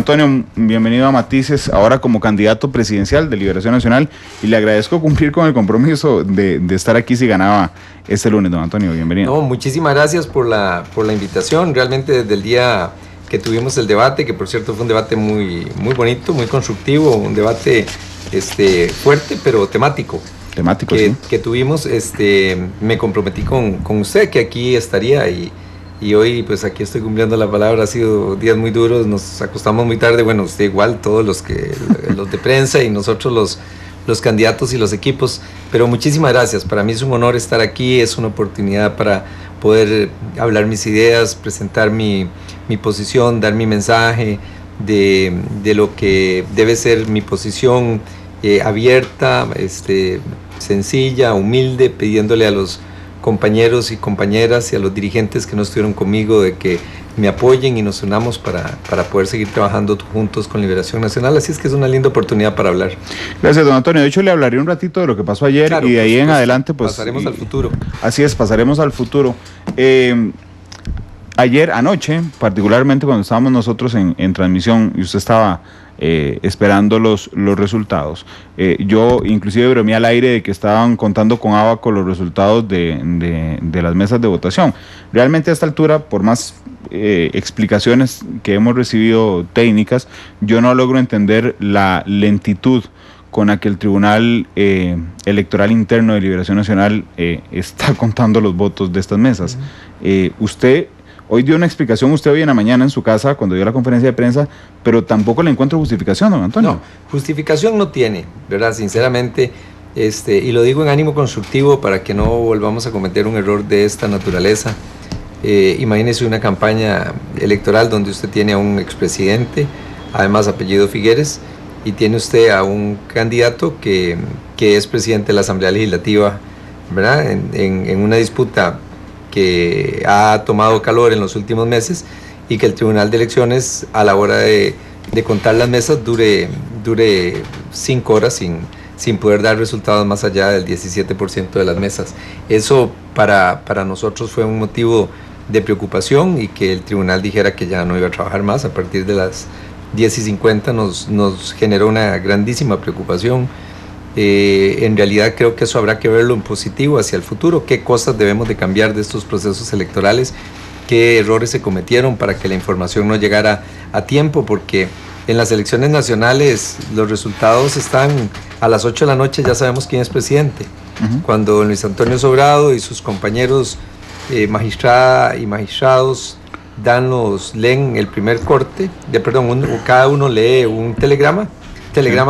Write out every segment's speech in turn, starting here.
Antonio, bienvenido a Matices, ahora como candidato presidencial de Liberación Nacional, y le agradezco cumplir con el compromiso de estar aquí si ganaba este lunes, don Antonio, bienvenido. No, muchísimas gracias por la invitación. Realmente desde el día que tuvimos el debate, que por cierto fue un debate muy bonito, muy constructivo, un debate fuerte pero temático. Temático, que, sí. Que tuvimos, me comprometí con usted que aquí estaría y hoy pues aquí estoy cumpliendo la palabra. Ha sido días muy duros, nos acostamos muy tarde, bueno, usted igual, todos los de prensa y nosotros los candidatos y los equipos, pero muchísimas gracias. Para mí es un honor estar aquí, es una oportunidad para poder hablar mis ideas, presentar mi posición, dar mi mensaje de lo que debe ser mi posición abierta, sencilla, humilde, pidiéndole a los compañeros y compañeras y a los dirigentes que no estuvieron conmigo de que me apoyen y nos unamos para poder seguir trabajando juntos con Liberación Nacional. Así es que es una linda oportunidad para hablar. Gracias, don Antonio. De hecho, le hablaré un ratito de lo que pasó ayer, claro, y de ahí en adelante pues pasaremos al futuro. Así es, pasaremos al futuro. Anoche, particularmente cuando estábamos nosotros en transmisión y usted estaba esperando los resultados, yo inclusive bromeé al aire de que estaban contando con Abaco los resultados de las mesas de votación. Realmente a esta altura, por más explicaciones que hemos recibido técnicas, yo no logro entender la lentitud con la que el Tribunal Electoral Interno de Liberación Nacional está contando los votos de estas mesas. Usted hoy dio una explicación, usted hoy en la mañana en su casa, cuando dio la conferencia de prensa, pero tampoco le encuentro justificación, don Antonio. No, justificación no tiene, ¿verdad? Sinceramente, y lo digo en ánimo constructivo para que no volvamos a cometer un error de esta naturaleza. Imagínese una campaña electoral donde usted tiene a un expresidente, además apellido Figueres, y tiene usted a un candidato que es presidente de la Asamblea Legislativa, ¿verdad? En una disputa que ha tomado calor en los últimos meses y que el Tribunal de Elecciones a la hora de contar las mesas dure 5 horas sin poder dar resultados más allá del 17% de las mesas. Eso para nosotros fue un motivo de preocupación, y que el tribunal dijera que ya no iba a trabajar más a partir de las 10:50 nos generó una grandísima preocupación. En realidad creo que eso habrá que verlo en positivo hacia el futuro, qué cosas debemos de cambiar de estos procesos electorales, qué errores se cometieron para que la información no llegara a tiempo, porque en las elecciones nacionales los resultados están a las 8 de la noche, ya sabemos quién es presidente. Cuando don Luis Antonio Sobrado y sus compañeros magistrada y magistrados leen el primer corte, cada uno lee un telegrama.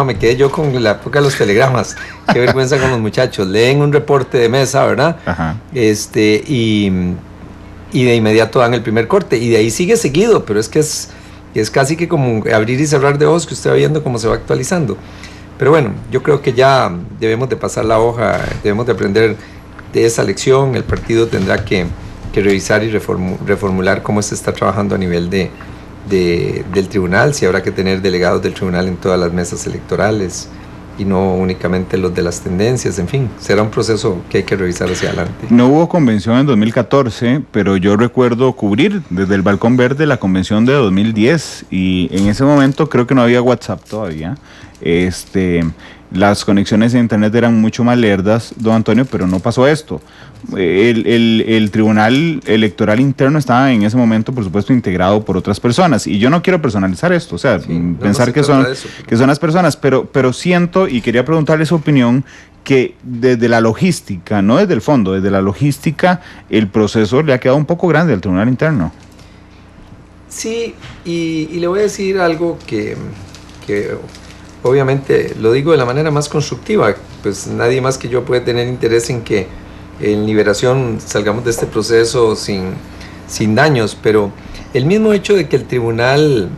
Me quedé yo con la época de los telegramas. Qué vergüenza con los muchachos. Leen un reporte de mesa, ¿verdad? Ajá. Y de inmediato dan el primer corte. Y de ahí sigue seguido, pero es que es casi que como abrir y cerrar de ojos, que usted va viendo cómo se va actualizando. Pero bueno, yo creo que ya debemos de pasar la hoja, debemos de aprender de esa lección. El partido tendrá que revisar y reformular cómo se está trabajando a nivel del tribunal, si habrá que tener delegados del tribunal en todas las mesas electorales y no únicamente los de las tendencias. En fin, será un proceso que hay que revisar hacia adelante. No hubo convención en 2014, pero yo recuerdo cubrir desde el Balcón Verde la convención de 2010, y en ese momento creo que no había WhatsApp todavía. Las conexiones a internet eran mucho más lerdas, don Antonio, pero no pasó esto. El Tribunal Electoral Interno estaba en ese momento, por supuesto, integrado por otras personas, y yo no quiero personalizar esto, o sea, pensar que son las personas, pero siento, y quería preguntarle su opinión, que desde la logística, no desde el fondo, desde la logística, el proceso le ha quedado un poco grande al Tribunal Interno. Sí, y le voy a decir algo que obviamente lo digo de la manera más constructiva, pues nadie más que yo puede tener interés en que en Liberación salgamos de este proceso sin daños, pero el mismo hecho de que el tribunal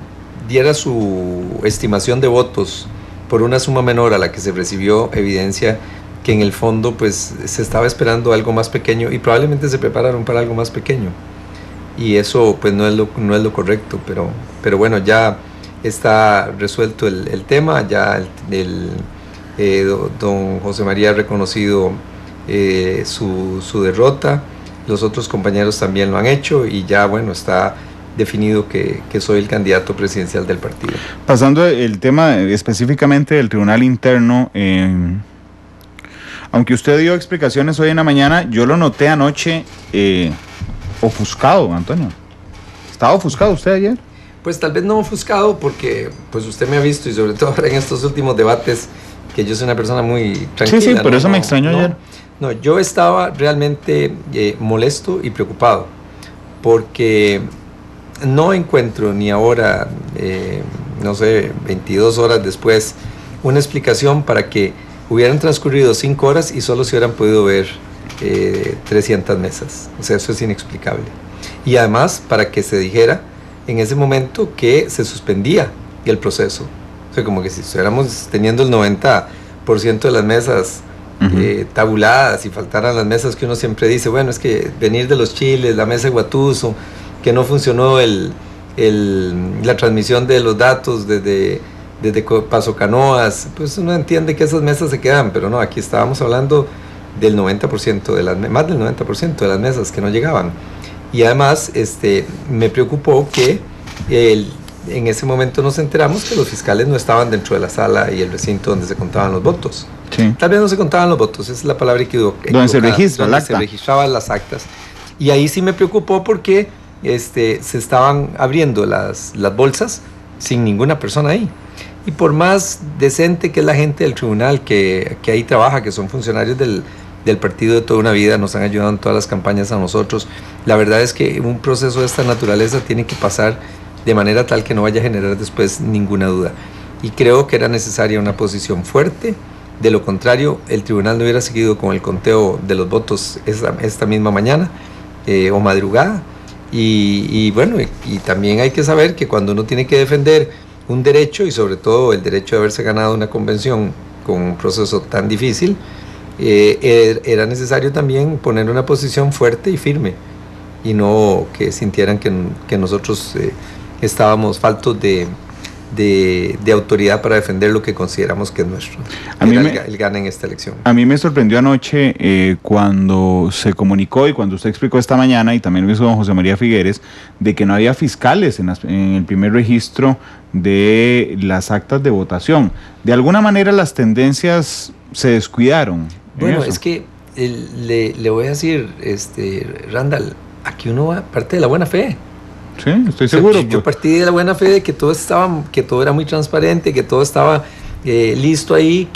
diera su estimación de votos por una suma menor a la que se recibió evidencia que en el fondo pues se estaba esperando algo más pequeño y probablemente se prepararon para algo más pequeño, y eso pues no es lo correcto, pero bueno, ya está resuelto el tema, ya don José María ha reconocido su derrota, los otros compañeros también lo han hecho, y ya bueno, está definido que soy el candidato presidencial del partido. Pasando el tema específicamente del Tribunal Interno, aunque usted dio explicaciones hoy en la mañana, yo lo noté anoche ofuscado, Antonio. ¿Estaba ofuscado usted ayer? Pues tal vez no ofuscado porque pues usted me ha visto, y sobre todo ahora en estos últimos debates, que yo soy una persona muy tranquila. Sí, por eso me extrañó ayer. No, yo estaba realmente molesto y preocupado porque no encuentro ni ahora, no sé, 22 horas después, una explicación para que hubieran transcurrido 5 horas y solo se hubieran podido ver 300 mesas. O sea, eso es inexplicable. Y además, para que se dijera en ese momento que se suspendía el proceso. O sea, como que si estuviéramos teniendo el 90% de las mesas tabuladas y faltaran las mesas que uno siempre dice, bueno, es que venir de los chiles, la mesa de Guatuso, que no funcionó la transmisión de los datos desde Paso Canoas, pues uno entiende que esas mesas se quedan, pero no, aquí estábamos hablando del 90% más del 90% de las mesas que no llegaban. Y además me preocupó que en ese momento nos enteramos que los fiscales no estaban dentro de la sala y el recinto donde se contaban los votos. Sí. Tal vez no se contaban los votos, esa es la palabra equivocada. Donde se registra el acta. Se registraban las actas. Y ahí sí me preocupó porque se estaban abriendo las bolsas sin ninguna persona ahí. Y por más decente que es la gente del tribunal que ahí trabaja, que son funcionarios del partido de toda una vida, nos han ayudado en todas las campañas a nosotros, la verdad es que un proceso de esta naturaleza tiene que pasar de manera tal que no vaya a generar después ninguna duda. Y creo que era necesaria una posición fuerte. De lo contrario, el tribunal no hubiera seguido con el conteo de los votos esta misma mañana o madrugada. Y bueno, y también hay que saber que cuando uno tiene que defender un derecho, y sobre todo el derecho de haberse ganado una convención con un proceso tan difícil, era necesario también poner una posición fuerte y firme, y no que sintieran que nosotros estábamos faltos de autoridad para defender lo que consideramos que es nuestro. El gana en esta elección. A mí me sorprendió anoche cuando se comunicó y cuando usted explicó esta mañana, y también lo hizo don José María Figueres, de que no había fiscales en el primer registro de las actas de votación. De alguna manera las tendencias se descuidaron. Bueno, es que le voy a decir, Randall, aquí uno va parte de la buena fe. Sí, estoy seguro. Yo partí de la buena fe de que todo era muy transparente, que todo estaba listo ahí,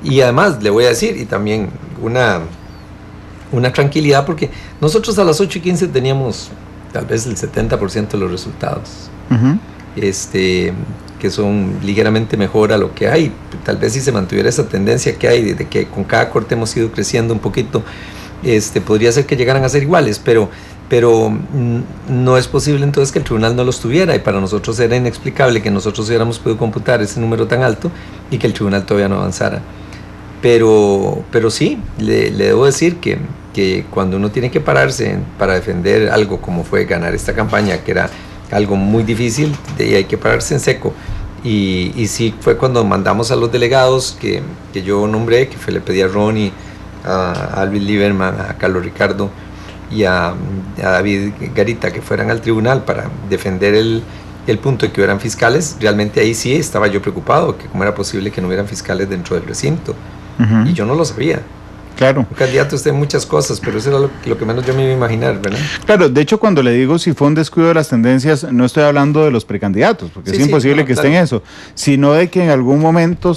y además le voy a decir, y también una tranquilidad, porque nosotros a las 8:15 teníamos tal vez el 70% de los resultados, que son ligeramente mejor a lo que hay. Tal vez si se mantuviera esa tendencia que hay, de que con cada corte hemos ido creciendo un poquito, podría ser que llegaran a ser iguales, pero no es posible entonces que el tribunal no los tuviera, y para nosotros era inexplicable que nosotros hubiéramos podido computar ese número tan alto y que el tribunal todavía no avanzara. Pero sí, le debo decir que cuando uno tiene que pararse para defender algo como fue ganar esta campaña, que era algo muy difícil, y hay que pararse en seco. Y sí, fue cuando mandamos a los delegados que yo nombré, que le pedí a Ronnie, a Alvin Lieberman, a Carlos Ricardo y a David Garita, que fueran al tribunal para defender el punto de que hubieran fiscales. Realmente ahí sí estaba yo preocupado, que cómo era posible que no hubieran fiscales dentro del recinto. Y yo no lo sabía. Claro. Un candidato está en muchas cosas, pero eso era lo que menos yo me iba a imaginar, ¿verdad? Claro, de hecho, cuando le digo si fue un descuido de las tendencias, no estoy hablando de los precandidatos, porque es imposible que esté en eso, sino de que en algún momento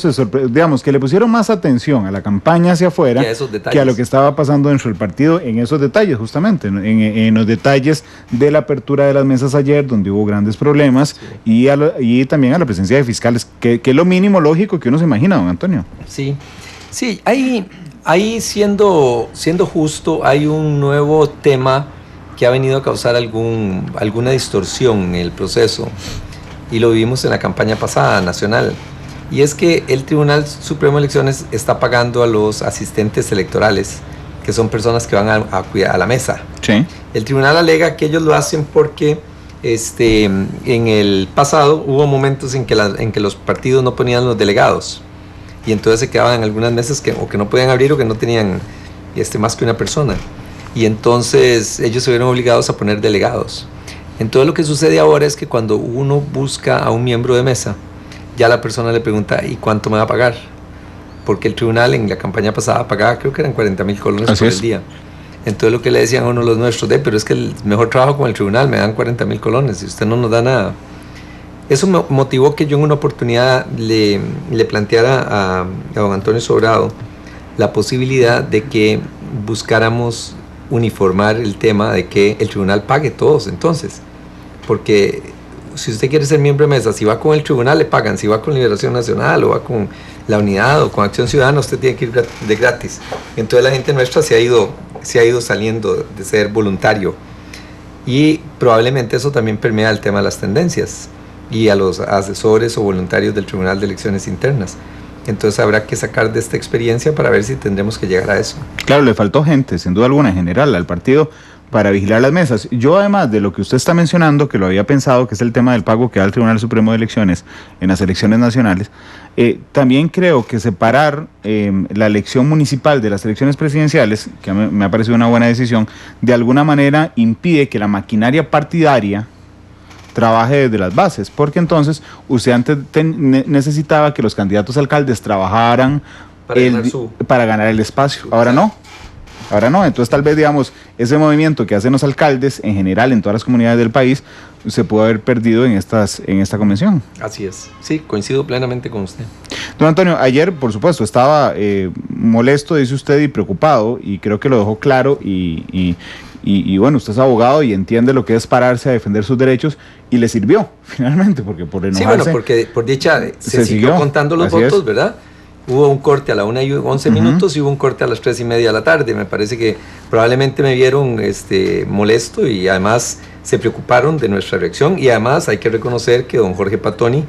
digamos, que le pusieron más atención a la campaña hacia afuera que a lo que estaba pasando dentro del partido, en esos detalles, justamente, en los detalles de la apertura de las mesas ayer, donde hubo grandes problemas, y también a la presencia de fiscales, que es lo mínimo lógico que uno se imagina, don Antonio. Sí, ahí siendo justo, hay un nuevo tema que ha venido a causar alguna distorsión en el proceso, y lo vimos en la campaña pasada nacional, y es que el Tribunal Supremo de Elecciones está pagando a los asistentes electorales, que son personas que van a cuidar a la mesa. Sí. El tribunal alega que ellos lo hacen porque en el pasado hubo momentos en que los partidos no ponían los delegados, y entonces se quedaban en algunas mesas que no podían abrir, o que no tenían más que una persona, y entonces ellos se vieron obligados a poner delegados. Entonces lo que sucede ahora es que cuando uno busca a un miembro de mesa, ya la persona le pregunta, ¿y cuánto me va a pagar? Porque el tribunal en la campaña pasada pagaba, creo que eran 40.000 colones por el día. Entonces lo que le decían a uno los nuestros, pero es que el mejor trabajo con el tribunal me dan 40.000 colones y usted no nos da nada. Eso me motivó que yo en una oportunidad le planteara a don Antonio Sobrado la posibilidad de que buscáramos uniformar el tema de que el tribunal pague todos entonces, porque si usted quiere ser miembro de mesa, si va con el tribunal le pagan, si va con Liberación Nacional o va con la Unidad o con Acción Ciudadana, usted tiene que ir de gratis. Entonces la gente nuestra se ha ido saliendo de ser voluntario y probablemente eso también permea el tema de las tendencias y a los asesores o voluntarios del Tribunal de Elecciones Internas. Entonces habrá que sacar de esta experiencia para ver si tendremos que llegar a eso. Claro, le faltó gente, sin duda alguna, en general, al partido para vigilar las mesas. Yo, además de lo que usted está mencionando, que lo había pensado, que es el tema del pago que da el Tribunal Supremo de Elecciones en las elecciones nacionales, también creo que separar la elección municipal de las elecciones presidenciales, que me ha parecido una buena decisión, de alguna manera impide que la maquinaria partidaria trabaje desde las bases, porque entonces usted antes necesitaba que los candidatos a alcaldes trabajaran para ganar el espacio. Ahora no, entonces tal vez, digamos, ese movimiento que hacen los alcaldes en general en todas las comunidades del país se pudo haber perdido en esta convención. Así es, sí, coincido plenamente con usted. Don Antonio, ayer, por supuesto, estaba molesto, dice usted, y preocupado, y creo que lo dejó claro, y bueno, usted es abogado y entiende lo que es pararse a defender sus derechos, y le sirvió, finalmente, porque por enojarse... Sí, bueno, porque por dicha se siguió contando los votos, ¿verdad? Hubo un corte a la 1:11 minutos y hubo un corte a las 3:30 de la tarde. Me parece que probablemente me vieron molesto y además se preocuparon de nuestra reacción, y además hay que reconocer que don Jorge Patoni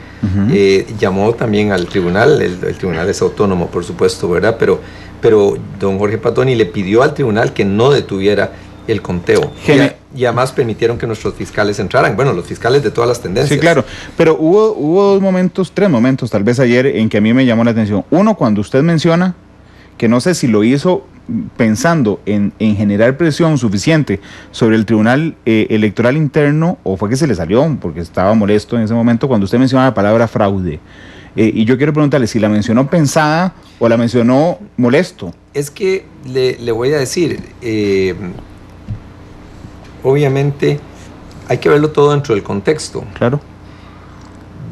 llamó también al tribunal. El tribunal es autónomo, por supuesto, ¿verdad? Pero don Jorge Patoni le pidió al tribunal que no detuviera el conteo. Y además permitieron que nuestros fiscales entraran. Bueno, los fiscales de todas las tendencias. Sí, claro. Pero hubo tres momentos, tal vez ayer, en que a mí me llamó la atención. Uno, cuando usted menciona que no sé si lo hizo pensando en generar presión suficiente sobre el Tribunal Electoral Interno, o fue que se le salió porque estaba molesto en ese momento, cuando usted menciona la palabra fraude. Y yo quiero preguntarle si la mencionó pensada o la mencionó molesto. Es que le voy a decir... obviamente hay que verlo todo dentro del contexto. Claro.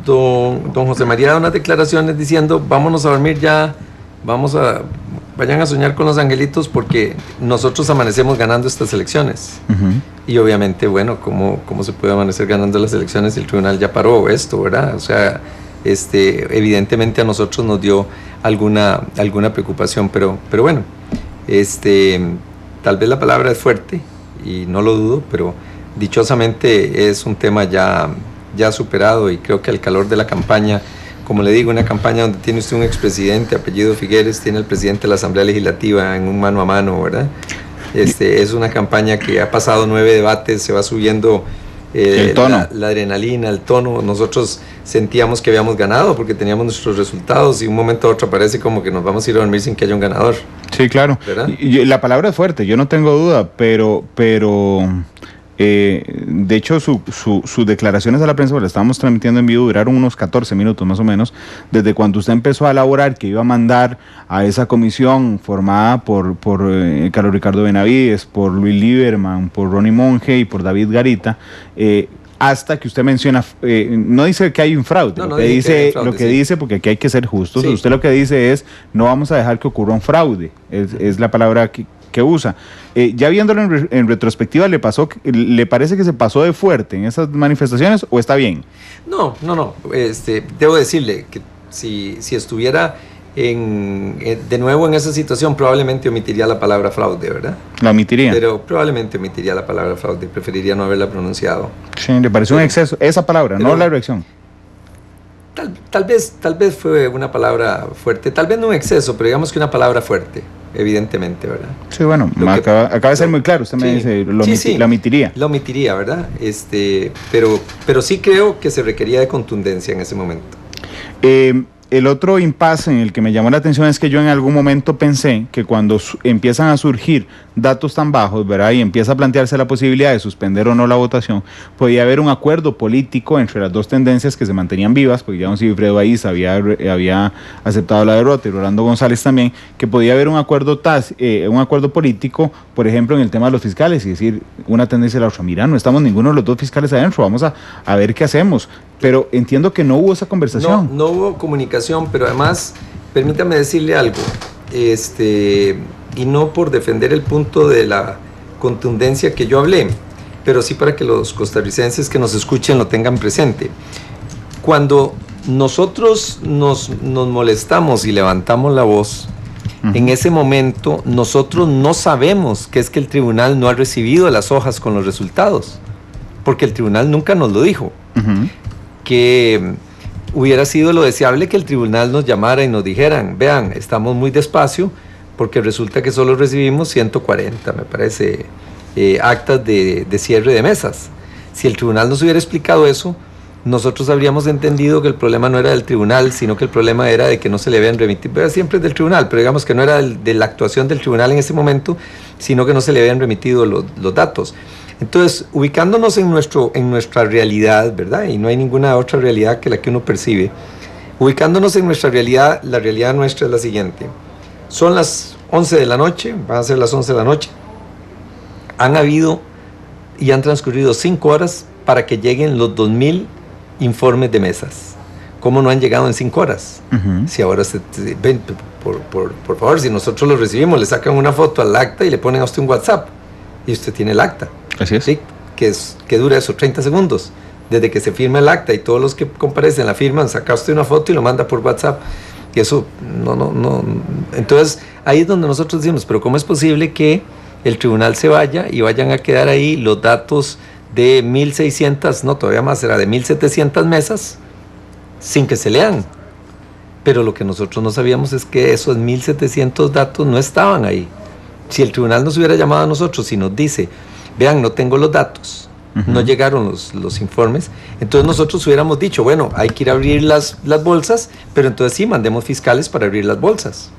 Don José María da unas declaraciones diciendo, vámonos a dormir ya, vayan a soñar con los angelitos porque nosotros amanecemos ganando estas elecciones. Y obviamente, bueno, ¿cómo se puede amanecer ganando las elecciones si el tribunal ya paró esto, verdad? O sea, evidentemente a nosotros nos dio alguna preocupación, pero bueno, tal vez la palabra es fuerte, y no lo dudo, pero dichosamente es un tema ya superado, y creo que al calor de la campaña, como le digo, una campaña donde tiene usted un expresidente, apellido Figueres, tiene el presidente de la Asamblea Legislativa en un mano a mano, ¿verdad? Es una campaña que ha pasado 9 debates, se va subiendo el tono. La adrenalina, el tono. Nosotros sentíamos que habíamos ganado porque teníamos nuestros resultados, y un momento a otro parece como que nos vamos a ir a dormir sin que haya un ganador. Sí, claro. Y la palabra es fuerte, yo no tengo duda, pero de hecho sus declaraciones a la prensa, porque la estábamos transmitiendo en vivo, duraron unos 14 minutos más o menos, desde cuando usted empezó a elaborar que iba a mandar a esa comisión formada por Carlos Ricardo Benavides, por Luis Lieberman, por Ronnie Monge y por David Garita, hasta que usted menciona, no dice que hay un fraude, dice, porque aquí hay que ser justos, sí. Usted lo que dice es, no vamos a dejar que ocurra un fraude, es la palabra que usa. Ya viéndolo en retrospectiva, ¿le parece que se pasó de fuerte en esas manifestaciones o está bien? No. Debo decirle que si estuviera de nuevo en esa situación, probablemente omitiría la palabra fraude, ¿verdad? ¿La omitiría? Pero probablemente omitiría la palabra fraude, preferiría no haberla pronunciado. Sí, ¿le pareció un exceso esa palabra, no la reacción? Tal vez fue una palabra fuerte, tal vez no un exceso, pero digamos que una palabra fuerte, evidentemente, ¿verdad? Sí, bueno, acaba de ser muy claro, usted me dice, la omitiría. La omitiría, ¿verdad? Pero sí creo que se requería de contundencia en ese momento. el otro impasse en el que me llamó la atención es que yo en algún momento pensé que cuando empiezan a surgir datos tan bajos, ¿verdad? Y empieza a plantearse la posibilidad de suspender o no la votación, podía haber un acuerdo político entre las dos tendencias que se mantenían vivas, porque ya don Sigfredo Baiza había aceptado la derrota y Rolando González también, que podía haber un acuerdo político, por ejemplo, en el tema de los fiscales, y decir una tendencia a la otra, mira, no estamos ninguno de los dos fiscales adentro, vamos a ver qué hacemos. Pero entiendo que no hubo esa conversación. No hubo comunicación, pero además, permítame decirle algo, y no por defender el punto de la contundencia que yo hablé, pero sí para que los costarricenses que nos escuchen lo tengan presente. Cuando nosotros nos molestamos y levantamos la voz, en ese momento nosotros no sabemos que es que el tribunal no ha recibido las hojas con los resultados, porque el tribunal nunca nos lo dijo. Que hubiera sido lo deseable que el tribunal nos llamara y nos dijeran, vean, estamos muy despacio porque resulta que solo recibimos 140, me parece, actas de cierre de mesas. Si el tribunal nos hubiera explicado eso, nosotros habríamos entendido que el problema no era del tribunal, sino que el problema era de que no se le habían remitido, siempre es del tribunal, pero digamos que no era de la actuación del tribunal en ese momento, sino que no se le habían remitido los datos. Entonces, ubicándonos en nuestra realidad, ¿verdad? Y no hay ninguna otra realidad que la que uno percibe. Ubicándonos en nuestra realidad, la realidad nuestra es la siguiente. Son las 11 de la noche, van a ser las 11 de la noche. Han habido y han transcurrido 5 horas para que lleguen los 2,000 informes de mesas. ¿Cómo no han llegado en 5 horas? Si ahora ven, por favor, si nosotros lo recibimos, le sacan una foto al acta y le ponen a usted un WhatsApp y usted tiene el acta. Así es. ¿Sí? Que dura eso, 30 segundos. Desde que se firma el acta y todos los que comparecen la firman, saca usted una foto y lo manda por WhatsApp. Y eso, no. Entonces, ahí es donde nosotros decimos, pero ¿cómo es posible que el tribunal se vaya y vayan a quedar ahí los datos de 1,600, no, todavía más, será de 1,700 mesas, sin que se lean? Pero lo que nosotros no sabíamos es que esos 1,700 datos no estaban ahí. Si el tribunal nos hubiera llamado a nosotros y nos dice, vean, no tengo los datos, no llegaron los informes, entonces nosotros hubiéramos dicho, bueno, hay que ir a abrir las bolsas, pero entonces sí, mandemos fiscales para abrir las bolsas.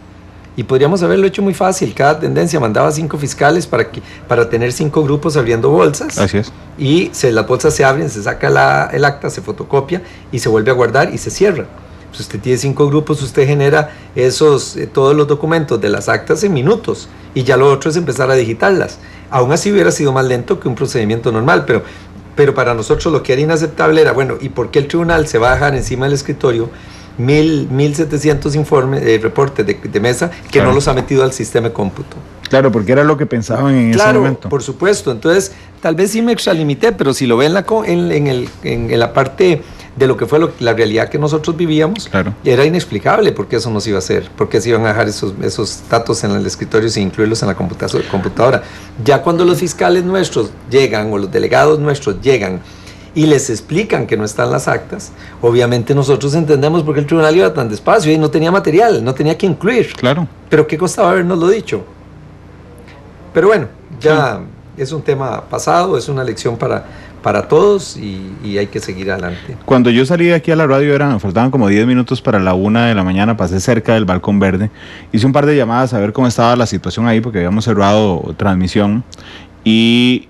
Y podríamos haberlo hecho muy fácil, cada tendencia mandaba 5 fiscales para tener 5 grupos abriendo bolsas. Así es. Y las bolsas se abren, se saca el acta, se fotocopia y se vuelve a guardar y se cierra. Si usted tiene 5 grupos, usted genera todos los documentos de las actas en minutos y ya lo otro es empezar a digitarlas. Aún así hubiera sido más lento que un procedimiento normal, pero para nosotros lo que era inaceptable era, bueno, ¿y por qué el tribunal se va a dejar encima del escritorio 1,700 informes, reportes de mesa que no los ha metido al sistema de cómputo? Claro, porque era lo que pensaban en ese momento. Por supuesto. Entonces, tal vez sí me extralimité, pero si lo ven en la parte de lo que fue la realidad que nosotros vivíamos, era inexplicable por qué eso nos iba a hacer, por qué se iban a dejar esos datos en el escritorio sin incluirlos en la computadora. Ya cuando los fiscales nuestros llegan o los delegados nuestros llegan y les explican que no están las actas, obviamente nosotros entendemos por qué el tribunal iba tan despacio y no tenía material, no tenía que incluir. Claro. Pero qué costaba habernoslo dicho. Pero bueno, ya es un tema pasado, es una lección para todos y hay que seguir adelante. Cuando yo salí de aquí a la radio me faltaban como 10 minutos para la 1 de la mañana, pasé cerca del Balcón Verde, hice un par de llamadas a ver cómo estaba la situación ahí porque habíamos cerrado transmisión y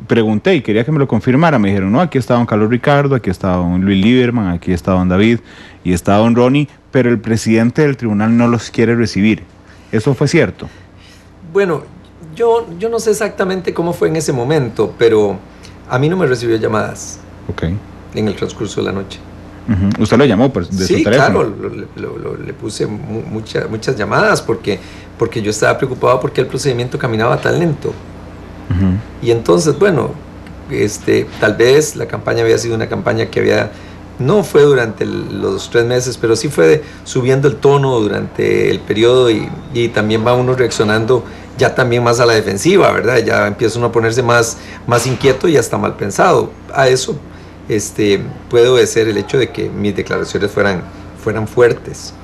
pregunté y quería que me lo confirmara. Me dijeron, no, aquí está don Carlos Ricardo, aquí está don Luis Lieberman, aquí está don David y está don Ronnie, pero el presidente del tribunal no los quiere recibir. ¿Eso fue cierto? Bueno, yo no sé exactamente cómo fue en ese momento, pero a mí no me recibió llamadas en el transcurso de la noche. ¿Usted lo llamó de su teléfono? Claro, le puse muchas llamadas porque yo estaba preocupado porque el procedimiento caminaba tan lento. Y entonces, bueno, tal vez la campaña había sido una campaña que no fue durante los 3 meses, pero sí fue subiendo el tono durante el periodo y también va uno reaccionando ya también más a la defensiva, ¿verdad? Ya empieza uno a ponerse más inquieto y hasta mal pensado. A eso puede obedecer el hecho de que mis declaraciones fueran fuertes.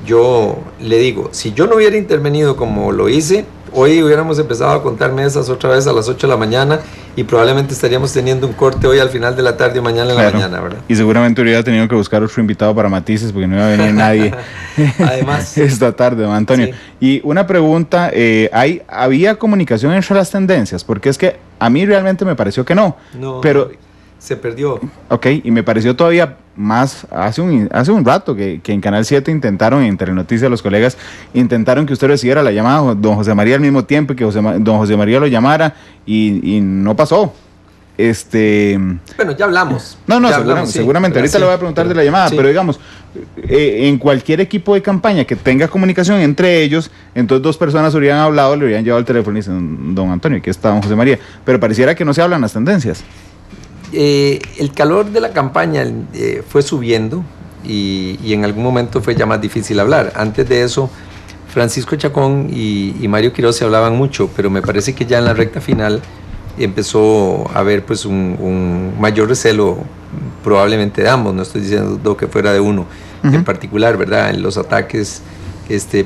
Yo le digo, si yo no hubiera intervenido como lo hice, hoy hubiéramos empezado a contar mesas otra vez a las 8 de la mañana y probablemente estaríamos teniendo un corte hoy al final de la tarde o mañana en la mañana, ¿verdad? Y seguramente hubiera tenido que buscar otro invitado para matices porque no iba a venir nadie. Además, esta tarde, don Antonio. Sí. Y una pregunta, ¿había comunicación entre las tendencias? Porque es que a mí realmente me pareció que no. Pero se perdió. Ok, y me pareció todavía más hace un rato que en Canal 7 intentaron, en Telenoticias, los colegas intentaron que usted recibiera la llamada don José María al mismo tiempo y que don José María lo llamara y no pasó. Bueno, ya hablamos. Seguramente. Ahorita le voy a preguntar de la llamada, pero digamos, en cualquier equipo de campaña que tenga comunicación entre ellos, entonces dos personas hubieran hablado, le hubieran llevado el teléfono y dicen, don Antonio, aquí está don José María. Pero pareciera que no se hablan las tendencias. El calor de la campaña fue subiendo y en algún momento fue ya más difícil hablar. Antes de eso, Francisco Chacón y Mario Quiroz se hablaban mucho, pero me parece que ya en la recta final empezó a haber pues un mayor recelo probablemente de ambos, no estoy diciendo que fuera de uno en particular, ¿verdad? En los ataques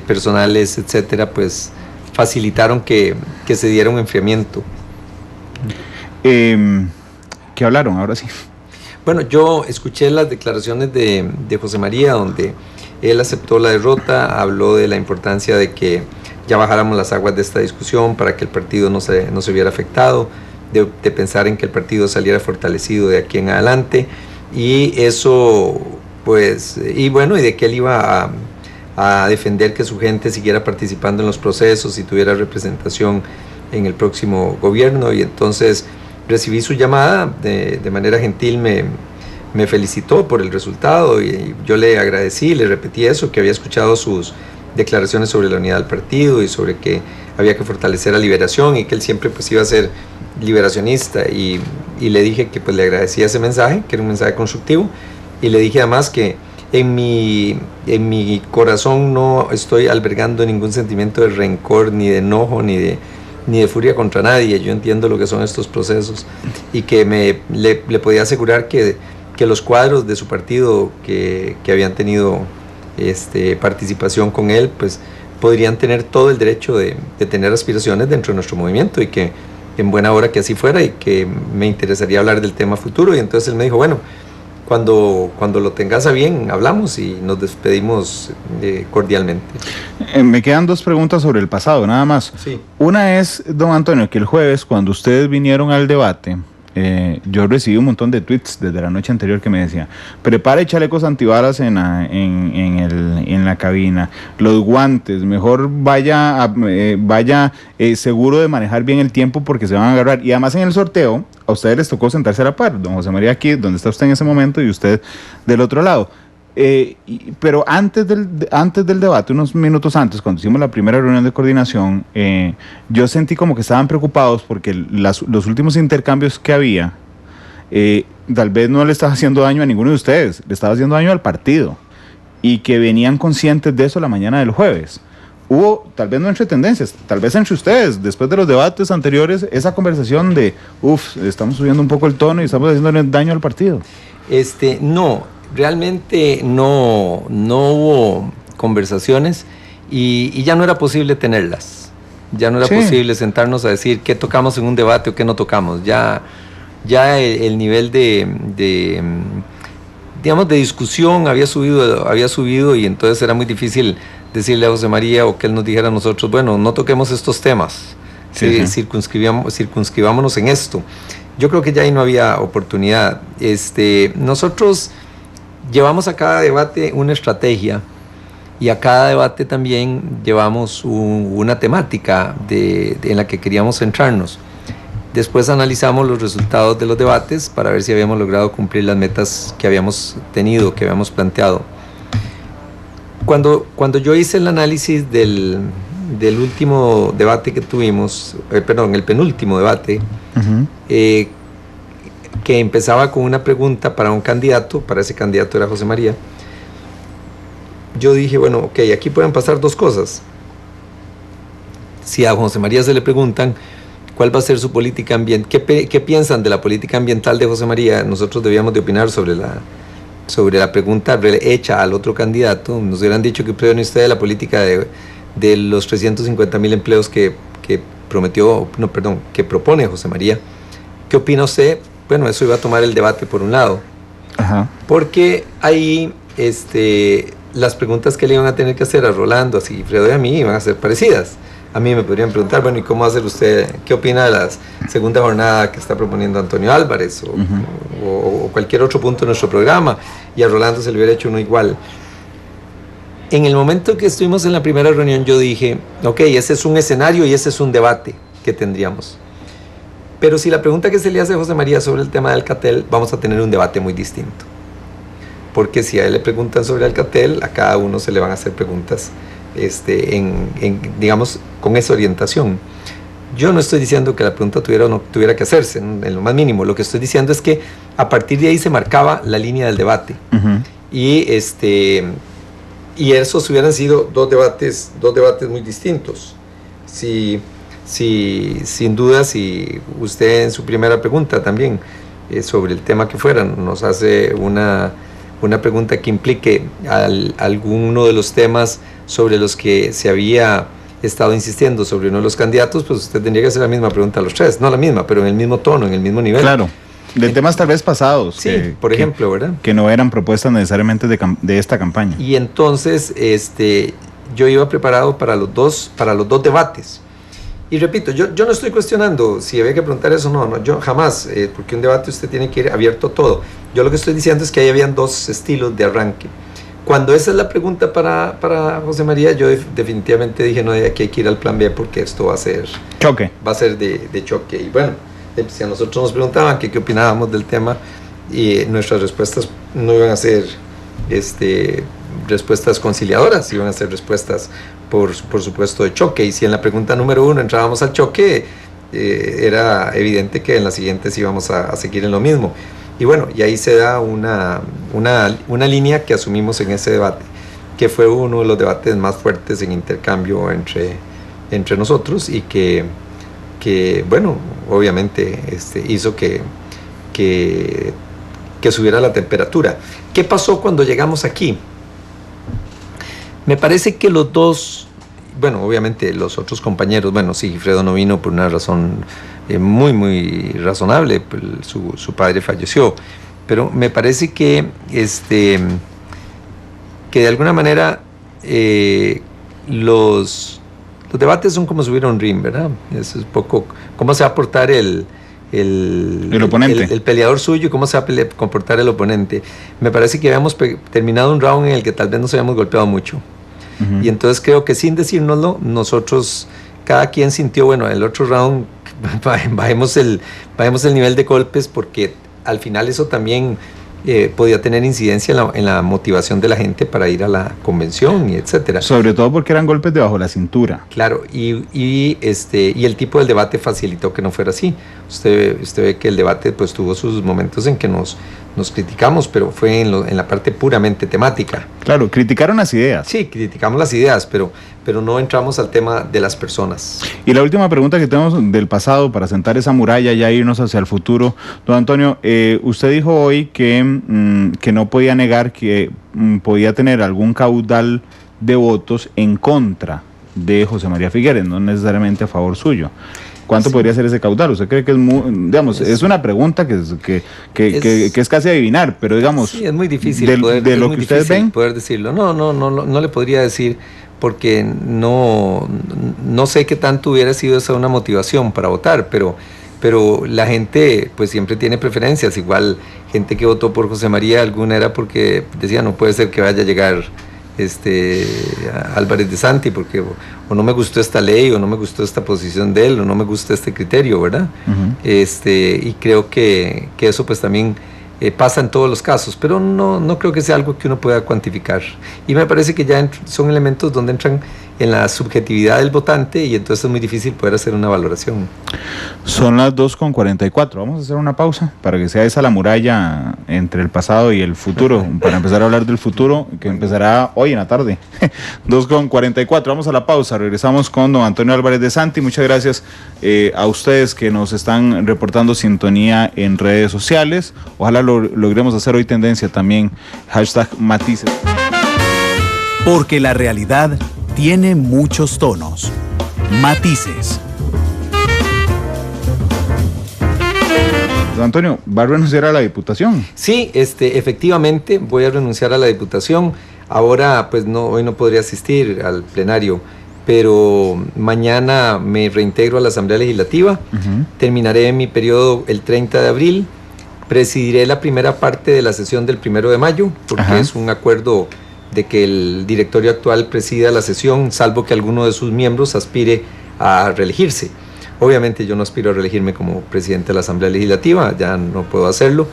personales, etcétera, pues facilitaron que se diera un enfriamiento. ¿Qué hablaron ahora sí? Bueno, yo escuché las declaraciones de José María, donde él aceptó la derrota, habló de la importancia de que ya bajáramos las aguas de esta discusión para que el partido no se viera afectado, de pensar en que el partido saliera fortalecido de aquí en adelante, y eso, pues, y bueno, y de que él iba a defender que su gente siguiera participando en los procesos y tuviera representación en el próximo gobierno. Y entonces recibí su llamada, de manera gentil me felicitó por el resultado y yo le agradecí, le repetí eso, que había escuchado sus declaraciones sobre la unidad del partido y sobre que había que fortalecer a Liberación y que él siempre pues iba a ser liberacionista, y le dije que pues le agradecía ese mensaje, que era un mensaje constructivo, y le dije además que en mi corazón no estoy albergando ningún sentimiento de rencor, ni de enojo, ni de furia contra nadie. Yo entiendo lo que son estos procesos y que le podía asegurar que los cuadros de su partido que habían tenido participación con él, pues podrían tener todo el derecho de tener aspiraciones dentro de nuestro movimiento, y que en buena hora que así fuera, y que me interesaría hablar del tema futuro. Y entonces él me dijo, bueno, cuando lo tengas a bien, hablamos, y nos despedimos cordialmente. Me quedan dos preguntas sobre el pasado, nada más. Sí. Una es, don Antonio, que el jueves, cuando ustedes vinieron al debate, yo recibí un montón de tweets desde la noche anterior que me decían: prepare chalecos antibalas en la cabina, los guantes, mejor vaya seguro de manejar bien el tiempo porque se van a agarrar. Y además en el sorteo a ustedes les tocó sentarse a la par, don José María aquí, donde está usted en ese momento, y usted del otro lado. Pero antes del debate, unos minutos antes, cuando hicimos la primera reunión de coordinación, yo sentí como que estaban preocupados porque los últimos intercambios que había, tal vez no le estaba haciendo daño a ninguno de ustedes, le estaba haciendo daño al partido, y que venían conscientes de eso la mañana del jueves. Hubo, tal vez no entre tendencias, tal vez entre ustedes, después de los debates anteriores, esa conversación de, estamos subiendo un poco el tono y estamos haciendo daño al partido. No. Realmente no hubo conversaciones y ya no era posible tenerlas. Ya no era posible sentarnos a decir qué tocamos en un debate o qué no tocamos. Ya el nivel de discusión había subido, y entonces era muy difícil decirle a José María o que él nos dijera a nosotros, bueno, no toquemos estos temas, circunscribámonos en esto. Yo creo que ya ahí no había oportunidad. Nosotros llevamos a cada debate una estrategia, y a cada debate también llevamos una temática en la que queríamos centrarnos. Después analizamos los resultados de los debates para ver si habíamos logrado cumplir las metas que habíamos tenido, que habíamos planteado. Cuando yo hice el análisis del último debate que tuvimos, el penúltimo debate, que empezaba con una pregunta para un candidato, para ese candidato era José María, yo dije, bueno, ok, aquí pueden pasar dos cosas. Si a José María se le preguntan cuál va a ser su política ambiental, qué piensan de la política ambiental de José María, nosotros debíamos de opinar sobre la pregunta hecha al otro candidato. Nos hubieran dicho que opina usted de la política de los 350,000 empleos que que propone José María. ¿Qué opina usted? Bueno, eso iba a tomar el debate por un lado. Ajá. Porque ahí las preguntas que le iban a tener que hacer a Rolando, a Sigifredo y a mí iban a ser parecidas. A mí me podrían preguntar, bueno, ¿y cómo va a hacer usted? ¿Qué opina de la segunda jornada que está proponiendo Antonio Álvarez? O cualquier otro punto de nuestro programa. Y a Rolando se le hubiera hecho uno igual. En el momento que estuvimos en la primera reunión, yo dije, ok, ese es un escenario y ese es un debate que tendríamos. Pero si la pregunta que se le hace a José María sobre el tema del Alcatel, vamos a tener un debate muy distinto. Porque si a él le preguntan sobre Alcatel, a cada uno se le van a hacer preguntas digamos, con esa orientación. Yo no estoy diciendo que la pregunta tuviera o no tuviera que hacerse, en lo más mínimo. Lo que estoy diciendo es que a partir de ahí se marcaba la línea del debate. Uh-huh. Y esos hubieran sido dos debates muy distintos. Sin duda, si usted en su primera pregunta también, sobre el tema que fuera, nos hace una pregunta que implique alguno de los temas sobre los que se había estado insistiendo sobre uno de los candidatos, pues usted tendría que hacer la misma pregunta a los tres, no la misma, pero en el mismo tono, en el mismo nivel. Claro, de temas tal vez pasados. Sí, por ejemplo, ¿verdad? Que no eran propuestas necesariamente de esta campaña. Y entonces yo iba preparado para los dos debates. Y repito, yo no estoy cuestionando si había que preguntar eso o no, yo jamás, porque un debate usted tiene que ir abierto a todo. Yo lo que estoy diciendo es que ahí habían dos estilos de arranque. Cuando esa es la pregunta para José María, yo definitivamente dije, no, aquí hay que ir al plan B porque esto va a ser choque. Va a ser de choque. Y bueno, si a nosotros nos preguntaban qué opinábamos del tema, y nuestras respuestas no iban a ser respuestas conciliadoras, iban a ser respuestas por supuesto de choque. Y si en la pregunta número 1 entrábamos al choque, era evidente que en las siguientes íbamos a seguir en lo mismo. Y bueno, y ahí se da una línea que asumimos en ese debate, que fue uno de los debates más fuertes en intercambio entre nosotros, y que bueno, obviamente hizo que subiera la temperatura. ¿Qué pasó cuando llegamos aquí? Me parece que los dos, bueno, obviamente los otros compañeros, bueno, Sigifredo no vino por una razón muy, muy razonable, pues su padre falleció, pero me parece que de alguna manera los debates son como subir a un ring, ¿verdad? Eso es poco, cómo se va a portar el oponente, el peleador suyo, y cómo se va a comportar el oponente. Me parece que habíamos terminado un round en el que tal vez nos habíamos golpeado mucho. Uh-huh. Y entonces creo que sin decírnoslo, nosotros, cada quien sintió, bueno, el otro round bajemos el nivel de golpes, porque al final eso también podía tener incidencia en la motivación de la gente para ir a la convención, y etcétera. Sobre todo porque eran golpes debajo la cintura. Claro, y el tipo del debate facilitó que no fuera así. Usted ve que el debate pues tuvo sus momentos en que nos criticamos, pero fue en la parte puramente temática. Claro, criticaron las ideas. Sí, criticamos las ideas, pero no entramos al tema de las personas. Y la última pregunta que tenemos del pasado, para sentar esa muralla y irnos hacia el futuro. Don Antonio, usted dijo hoy que no podía negar que podía tener algún caudal de votos en contra de José María Figueres, no necesariamente a favor suyo. ¿Cuánto podría ser ese caudal? ¿Usted cree que es muy, digamos, es una pregunta que es casi adivinar, pero digamos, sí, es muy difícil de lo que ustedes ven? Poder decirlo. No le podría decir, porque no sé qué tanto hubiera sido esa una motivación para votar, pero la gente pues siempre tiene preferencias. Igual gente que votó por José María, alguna era porque decía, no puede ser que vaya a llegar Álvarez de Santi, porque o no me gustó esta ley, o no me gustó esta posición de él, o no me gusta este criterio, ¿verdad? Uh-huh. Y creo que eso pues también pasa en todos los casos, pero no creo que sea algo que uno pueda cuantificar. Y me parece que ya son elementos donde entran en la subjetividad del votante, y entonces es muy difícil poder hacer una valoración. Son las 2:44, vamos a hacer una pausa para que sea esa la muralla entre el pasado y el futuro, para empezar a hablar del futuro, que empezará hoy en la tarde. 2:44, vamos a la pausa, regresamos con don Antonio Álvarez de Santi. Muchas gracias a ustedes que nos están reportando sintonía en redes sociales. Ojalá logremos hacer hoy tendencia también, #Matices. Porque la realidad tiene muchos tonos, matices, Don Antonio, ¿va a renunciar a la diputación? Sí, efectivamente voy a renunciar a la diputación. Ahora, pues hoy no podría asistir al plenario, pero mañana me reintegro a la Asamblea Legislativa. Terminaré mi periodo el 30 de abril. Presidiré la primera parte de la sesión del 1 de mayo, porque es un acuerdo de que el directorio actual presida la sesión, salvo que alguno de sus miembros aspire a reelegirse. Obviamente yo no aspiro a reelegirme como presidente de la Asamblea Legislativa, ya no puedo hacerlo,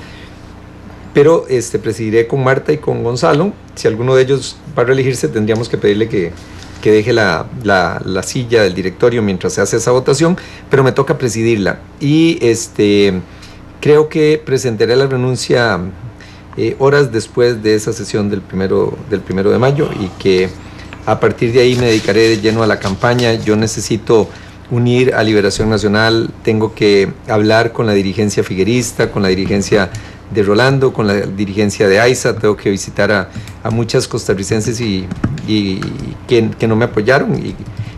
pero presidiré con Marta y con Gonzalo. Si alguno de ellos va a reelegirse, tendríamos que pedirle que deje la silla del directorio mientras se hace esa votación, pero me toca presidirla. Y creo que presentaré la renuncia horas después de esa sesión del primero de mayo, y que a partir de ahí me dedicaré de lleno a la campaña. Yo necesito unir a Liberación Nacional, tengo que hablar con la dirigencia figuerista, con la dirigencia de Rolando, con la dirigencia de AISA, tengo que visitar a muchas costarricenses y que no me apoyaron,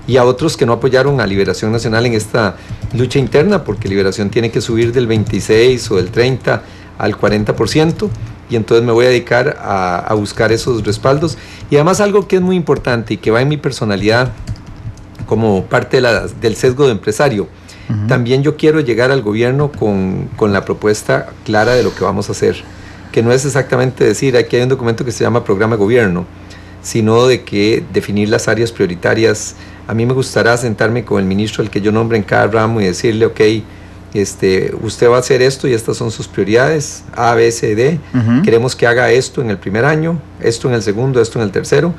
y a otros que no apoyaron a Liberación Nacional en esta lucha interna, porque Liberación tiene que subir del 26 o del 30 al 40%, y entonces me voy a dedicar a buscar esos respaldos. Y además algo que es muy importante y que va en mi personalidad como parte del sesgo de empresario, también yo quiero llegar al gobierno con la propuesta clara de lo que vamos a hacer, que no es exactamente decir, aquí hay un documento que se llama Programa de Gobierno, sino de que definir las áreas prioritarias. A mí me gustará sentarme con el ministro al que yo nombre en cada ramo y decirle, ok, usted va a hacer esto y estas son sus prioridades, A, B, C, D, queremos que haga esto en el primer año, esto en el segundo, esto en el tercero.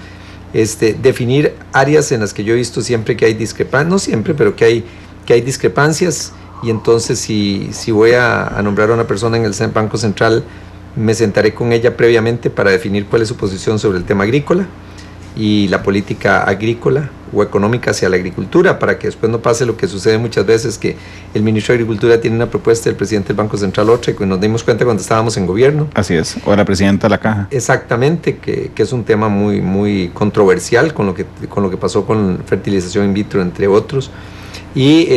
Definir áreas en las que yo he visto siempre que hay discrepancias, no siempre, pero que hay discrepancias, y entonces si voy a nombrar a una persona en el Banco Central, me sentaré con ella previamente para definir cuál es su posición sobre el tema agrícola y la política agrícola o económica hacia la agricultura, para que después no pase lo que sucede muchas veces, que el ministro de Agricultura tiene una propuesta, el presidente del Banco Central otra, y que nos dimos cuenta cuando estábamos en gobierno. Así es, o la presidenta de la Caja. Exactamente, que es un tema muy, muy controversial con lo que pasó con fertilización in vitro, entre otros. Y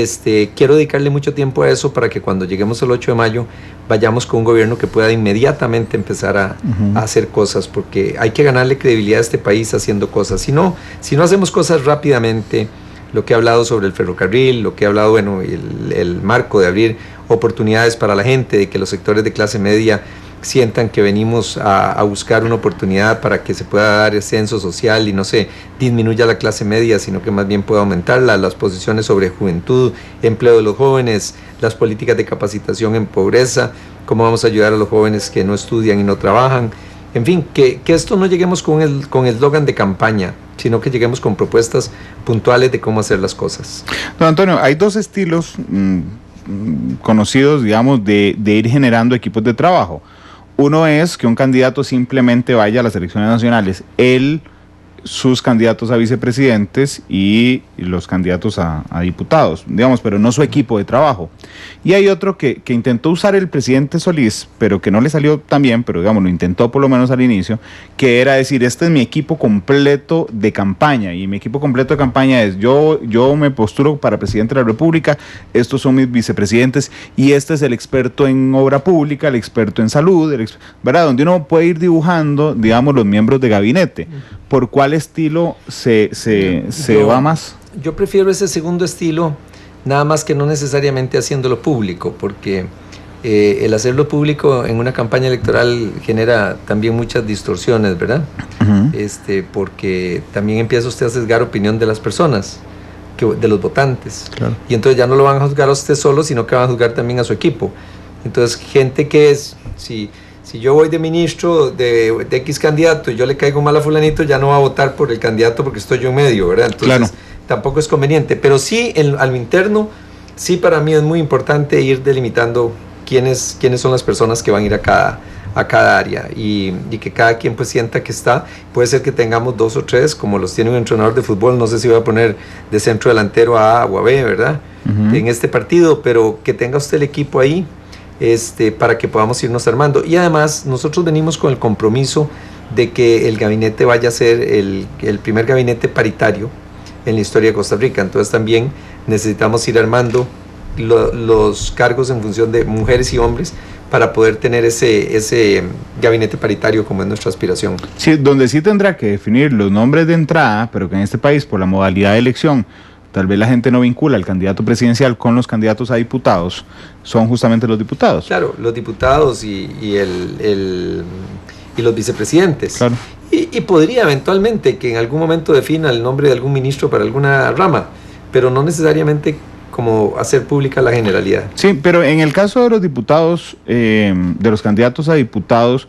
quiero dedicarle mucho tiempo a eso, para que cuando lleguemos al 8 de mayo vayamos con un gobierno que pueda inmediatamente empezar a hacer cosas, porque hay que ganarle credibilidad a este país haciendo cosas. Si no hacemos cosas rápidamente, lo que he hablado sobre el ferrocarril, lo que he hablado, el marco de abrir oportunidades para la gente, de que los sectores de clase media sientan que venimos a buscar una oportunidad para que se pueda dar ascenso social y no se disminuya la clase media, sino que más bien pueda aumentarla, las posiciones sobre juventud, empleo de los jóvenes, las políticas de capacitación en pobreza, cómo vamos a ayudar a los jóvenes que no estudian y no trabajan. En fin, que esto no lleguemos con el eslogan de campaña, sino que lleguemos con propuestas puntuales de cómo hacer las cosas. Don Antonio, hay dos estilos conocidos, digamos, de ir generando equipos de trabajo. Uno es que un candidato simplemente vaya a las elecciones nacionales, sus candidatos a vicepresidentes y los candidatos a diputados, digamos, pero no su equipo de trabajo. Y hay otro que intentó usar el presidente Solís, pero que no le salió tan bien, pero digamos, lo intentó por lo menos al inicio, que era decir, este es mi equipo completo de campaña, y mi equipo completo de campaña es, yo me postulo para presidente de la República, estos son mis vicepresidentes, y este es el experto en obra pública, el experto en salud, ¿verdad? Donde uno puede ir dibujando, digamos, los miembros de gabinete. ¿Por cuál estilo se va más? Yo prefiero ese segundo estilo, nada más que no necesariamente haciéndolo público, porque el hacerlo público en una campaña electoral genera también muchas distorsiones, ¿verdad? Porque también empieza usted a sesgar opinión de las personas, de los votantes. Claro. Y entonces ya no lo van a juzgar a usted solo, sino que van a juzgar también a su equipo. Entonces, gente que es... Si yo voy de ministro de X candidato y yo le caigo mal a fulanito, ya no va a votar por el candidato porque estoy yo en medio, ¿verdad? Entonces, claro, tampoco es conveniente. Pero sí, a lo interno, sí para mí es muy importante ir delimitando quiénes son las personas que van a ir a cada área y que cada quien pues sienta que está. Puede ser que tengamos 2 o 3, como los tiene un entrenador de fútbol, no sé si voy a poner de centro delantero a A o a B, ¿verdad? En este partido, pero que tenga usted el equipo ahí, para que podamos irnos armando. Y además nosotros venimos con el compromiso de que el gabinete vaya a ser el primer gabinete paritario en la historia de Costa Rica. Entonces también necesitamos ir armando los cargos en función de mujeres y hombres para poder tener ese gabinete paritario como es nuestra aspiración. Sí, donde sí tendrá que definir los nombres de entrada, pero que en este país, por la modalidad de elección, tal vez la gente no vincula al candidato presidencial con los candidatos a diputados, son justamente los diputados. Claro, los diputados y los vicepresidentes. Claro. Y podría eventualmente que en algún momento defina el nombre de algún ministro para alguna rama, pero no necesariamente como hacer pública la generalidad. Sí, pero en el caso de los diputados, de los candidatos a diputados,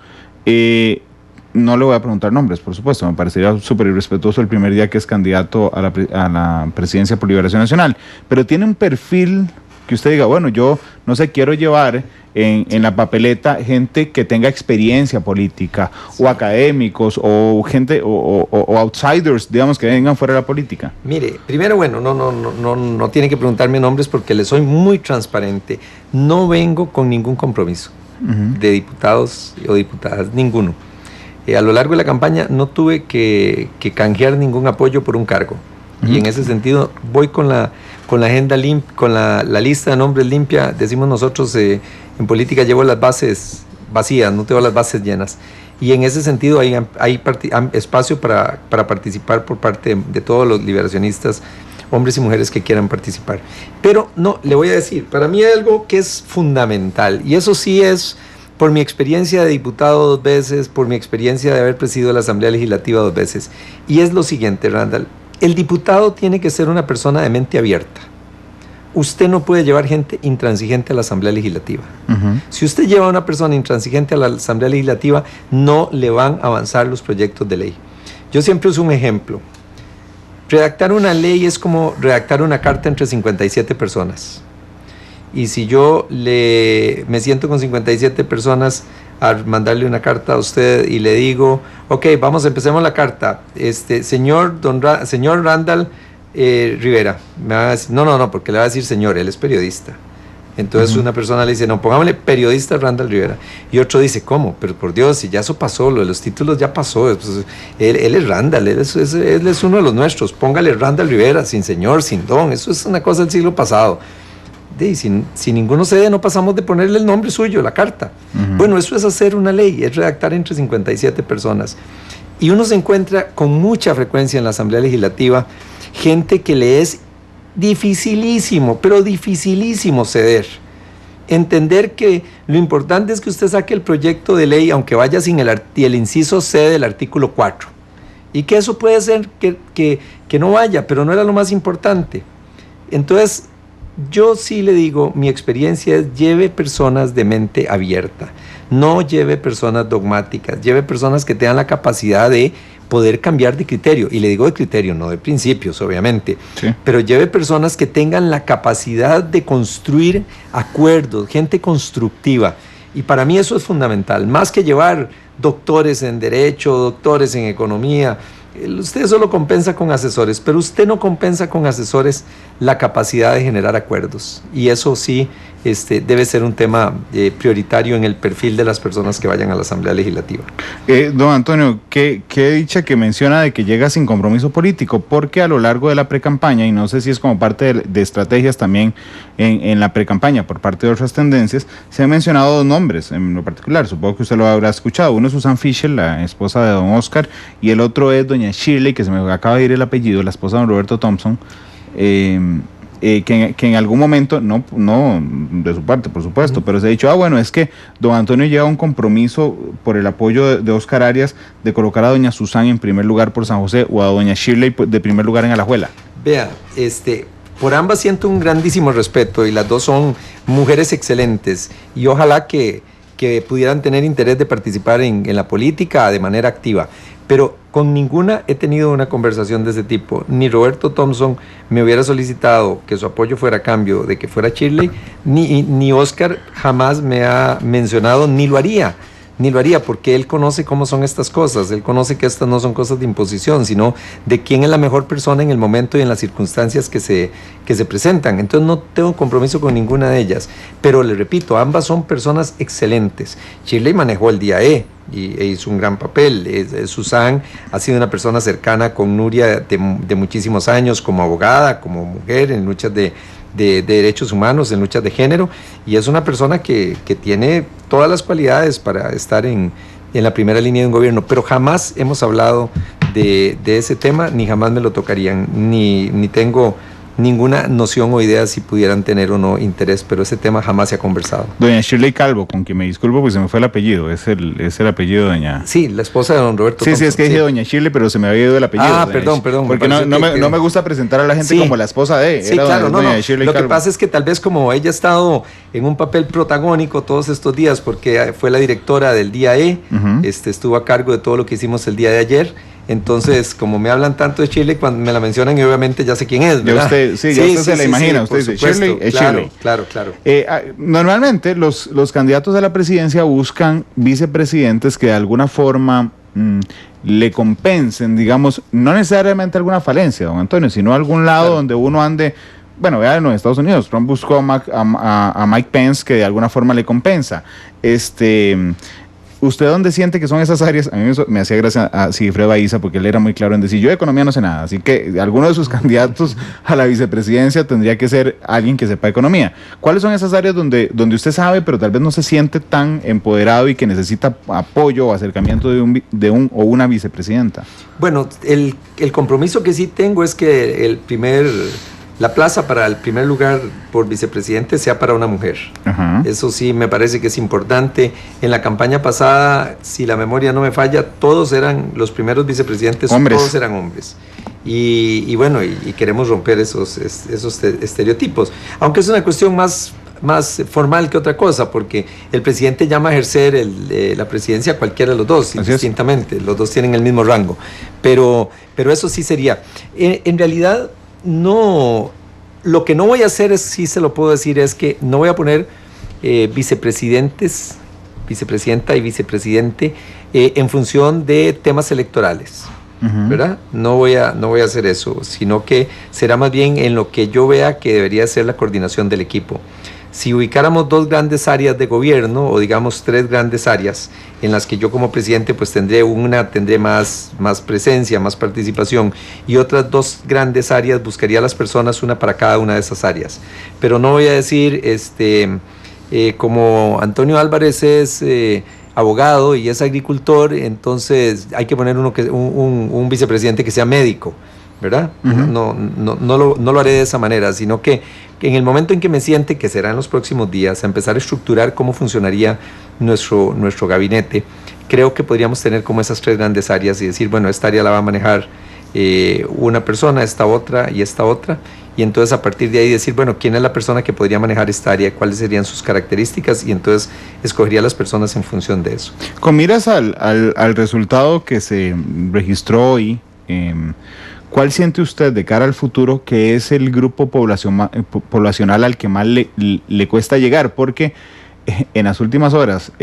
no le voy a preguntar nombres, por supuesto, me parecería súper irrespetuoso el primer día que es candidato a la presidencia por Liberación Nacional, pero tiene un perfil que usted diga, bueno, yo no sé, quiero llevar en la papeleta gente que tenga experiencia política, o académicos, o gente, o outsiders, digamos, que vengan fuera de la política. Mire, primero, bueno, no tiene que preguntarme nombres porque le soy muy transparente. No vengo con ningún compromiso de diputados o diputadas, ninguno. A lo largo de la campaña no tuve que canjear ningún apoyo por un cargo. Y en ese sentido voy con la agenda limpia, con la lista de nombres limpia. Decimos nosotros en política, llevo las bases vacías, no tengo las bases llenas. Y en ese sentido hay espacio para participar por parte de todos los liberacionistas, hombres y mujeres que quieran participar. Pero no, le voy a decir, para mí hay algo que es fundamental, y eso sí es por mi experiencia de diputado 2 veces, por mi experiencia de haber presidido la Asamblea Legislativa 2 veces. Y es lo siguiente, Randall. El diputado tiene que ser una persona de mente abierta. Usted no puede llevar gente intransigente a la Asamblea Legislativa. Si usted lleva a una persona intransigente a la Asamblea Legislativa, no le van a avanzar los proyectos de ley. Yo siempre uso un ejemplo. Redactar una ley es como redactar una carta entre 57 personas. Y si yo me siento con 57 personas a mandarle una carta a usted y le digo, ok, empecemos la carta, señor Randall Rivera, me va a decir, no, porque le va a decir señor, él es periodista. Entonces una persona le dice, no, pongámosle periodista Randall Rivera. Y otro dice, ¿cómo? Pero por Dios, si ya eso pasó, lo de los títulos ya pasó. Pues, él es Randall, él es uno de los nuestros. Póngale Randall Rivera, sin señor, sin don. Eso es una cosa del siglo pasado. Si ninguno cede, no pasamos de ponerle el nombre suyo, la carta. Bueno, eso es hacer una ley, es redactar entre 57 personas. Y uno se encuentra con mucha frecuencia en la Asamblea Legislativa gente que le es dificilísimo, pero dificilísimo ceder. Entender que lo importante es que usted saque el proyecto de ley, aunque vaya sin el inciso C del artículo 4. Y que eso puede ser que no vaya, pero no era lo más importante. Entonces, yo sí le digo, mi experiencia es lleve personas de mente abierta, no lleve personas dogmáticas, lleve personas que tengan la capacidad de poder cambiar de criterio, y le digo de criterio, no de principios, obviamente, sí, pero lleve personas que tengan la capacidad de construir acuerdos, gente constructiva, y para mí eso es fundamental, más que llevar doctores en derecho, doctores en economía. Usted solo compensa con asesores, pero usted no compensa con asesores la capacidad de generar acuerdos. Y eso sí debe ser un tema prioritario en el perfil de las personas que vayan a la Asamblea Legislativa. Don Antonio, qué dicha que menciona de que llega sin compromiso político, porque a lo largo de la precampaña, y no sé si es como parte de estrategias también en la precampaña por parte de otras tendencias, se han mencionado 2 nombres en lo particular, supongo que usted lo habrá escuchado. Uno es Susan Fisher, la esposa de don Oscar, y el otro es doña Shirley, que se me acaba de ir el apellido, la esposa de don Roberto Thompson, que en algún momento, no de su parte, por supuesto, pero se ha dicho, bueno, es que don Antonio lleva un compromiso por el apoyo de Oscar Arias de colocar a doña Susan en primer lugar por San José o a doña Shirley de primer lugar en Alajuela. Vea, por ambas siento un grandísimo respeto y las dos son mujeres excelentes y ojalá que pudieran tener interés de participar en la política de manera activa. Pero con ninguna he tenido una conversación de ese tipo. Ni Roberto Thompson me hubiera solicitado que su apoyo fuera a cambio de que fuera Shirley, ni Oscar jamás me ha mencionado, ni lo haría, porque él conoce cómo son estas cosas, él conoce que estas no son cosas de imposición, sino de quién es la mejor persona en el momento y en las circunstancias que se presentan. Entonces no tengo compromiso con ninguna de ellas, pero le repito, ambas son personas excelentes. Shirley manejó el día E hizo un gran papel. Susan ha sido una persona cercana con Nuria de muchísimos años, como abogada, como mujer, en luchas de de derechos humanos, en luchas de género, y es una persona que tiene todas las cualidades para estar en la primera línea de un gobierno, pero jamás hemos hablado de ese tema, ni jamás me lo tocarían, ni tengo ninguna noción o idea si pudieran tener o no interés, pero ese tema jamás se ha conversado. Doña Shirley Calvo, con quien me disculpo porque se me fue el apellido, es el apellido de doña... Sí, la esposa de don Roberto. Sí, Thompson, sí, es que dije doña Shirley, pero se me había ido el apellido. Perdón. Porque no me gusta presentar a la gente como la esposa de... Sí, claro, doña Shirley Lo Calvo. que pasa es que tal vez como ella ha estado en un papel protagónico todos estos días, porque fue la directora del día E, estuvo a cargo de todo lo que hicimos el día de ayer. Entonces, como me hablan tanto de Shirley, cuando me la mencionan, y obviamente ya sé quién es, ¿verdad? Usted se la imagina, usted dice, Shirley es Shirley. Claro. Normalmente los candidatos a la presidencia buscan vicepresidentes que de alguna forma le compensen, digamos, no necesariamente alguna falencia, don Antonio, sino algún lado donde uno ande. Bueno, vean, en los Estados Unidos, Trump buscó a Mike Pence, que de alguna forma le compensa. ¿Usted dónde siente que son esas áreas? A mí me hacía gracia a Sigifredo Baiza, porque él era muy claro en decir, yo de economía no sé nada, así que alguno de sus candidatos a la vicepresidencia tendría que ser alguien que sepa economía. ¿Cuáles son esas áreas donde usted sabe, pero tal vez no se siente tan empoderado y que necesita apoyo o acercamiento de un o una vicepresidenta? Bueno, el compromiso que sí tengo es que la plaza para el primer lugar por vicepresidente sea para una mujer. Ajá. Eso sí me parece que es importante. En la campaña pasada, si la memoria no me falla, todos eran los primeros vicepresidentes, todos eran hombres. Y bueno, queremos romper esos estereotipos. Aunque es una cuestión más formal que otra cosa, porque el presidente llama a ejercer la presidencia a cualquiera de los dos, indistintamente. Los dos tienen el mismo rango. Pero eso sí sería. En realidad, no, lo que no voy a hacer sí se lo puedo decir, es que no voy a poner vicepresidenta y vicepresidente en función de temas electorales, ¿verdad? No voy a hacer eso, sino que será más bien en lo que yo vea que debería ser la coordinación del equipo. Si ubicáramos dos grandes áreas de gobierno, o digamos tres grandes áreas, en las que yo como presidente pues tendré más presencia, más participación, y otras dos grandes áreas buscaría a las personas, una para cada una de esas áreas. Pero no voy a decir, como Antonio Álvarez es abogado y es agricultor, entonces hay que poner un vicepresidente que sea médico, ¿verdad? No lo haré de esa manera, sino que en el momento en que me siente, que será en los próximos días, a empezar a estructurar cómo funcionaría nuestro gabinete, creo que podríamos tener como esas tres grandes áreas y decir, bueno, esta área la va a manejar una persona, esta otra, y entonces a partir de ahí decir, bueno, ¿quién es la persona que podría manejar esta área? ¿Cuáles serían sus características? Y entonces escogería a las personas en función de eso. Con miras al resultado que se registró hoy, ¿cuál siente usted de cara al futuro que es el grupo poblacional al que más le cuesta llegar? Porque en las últimas horas,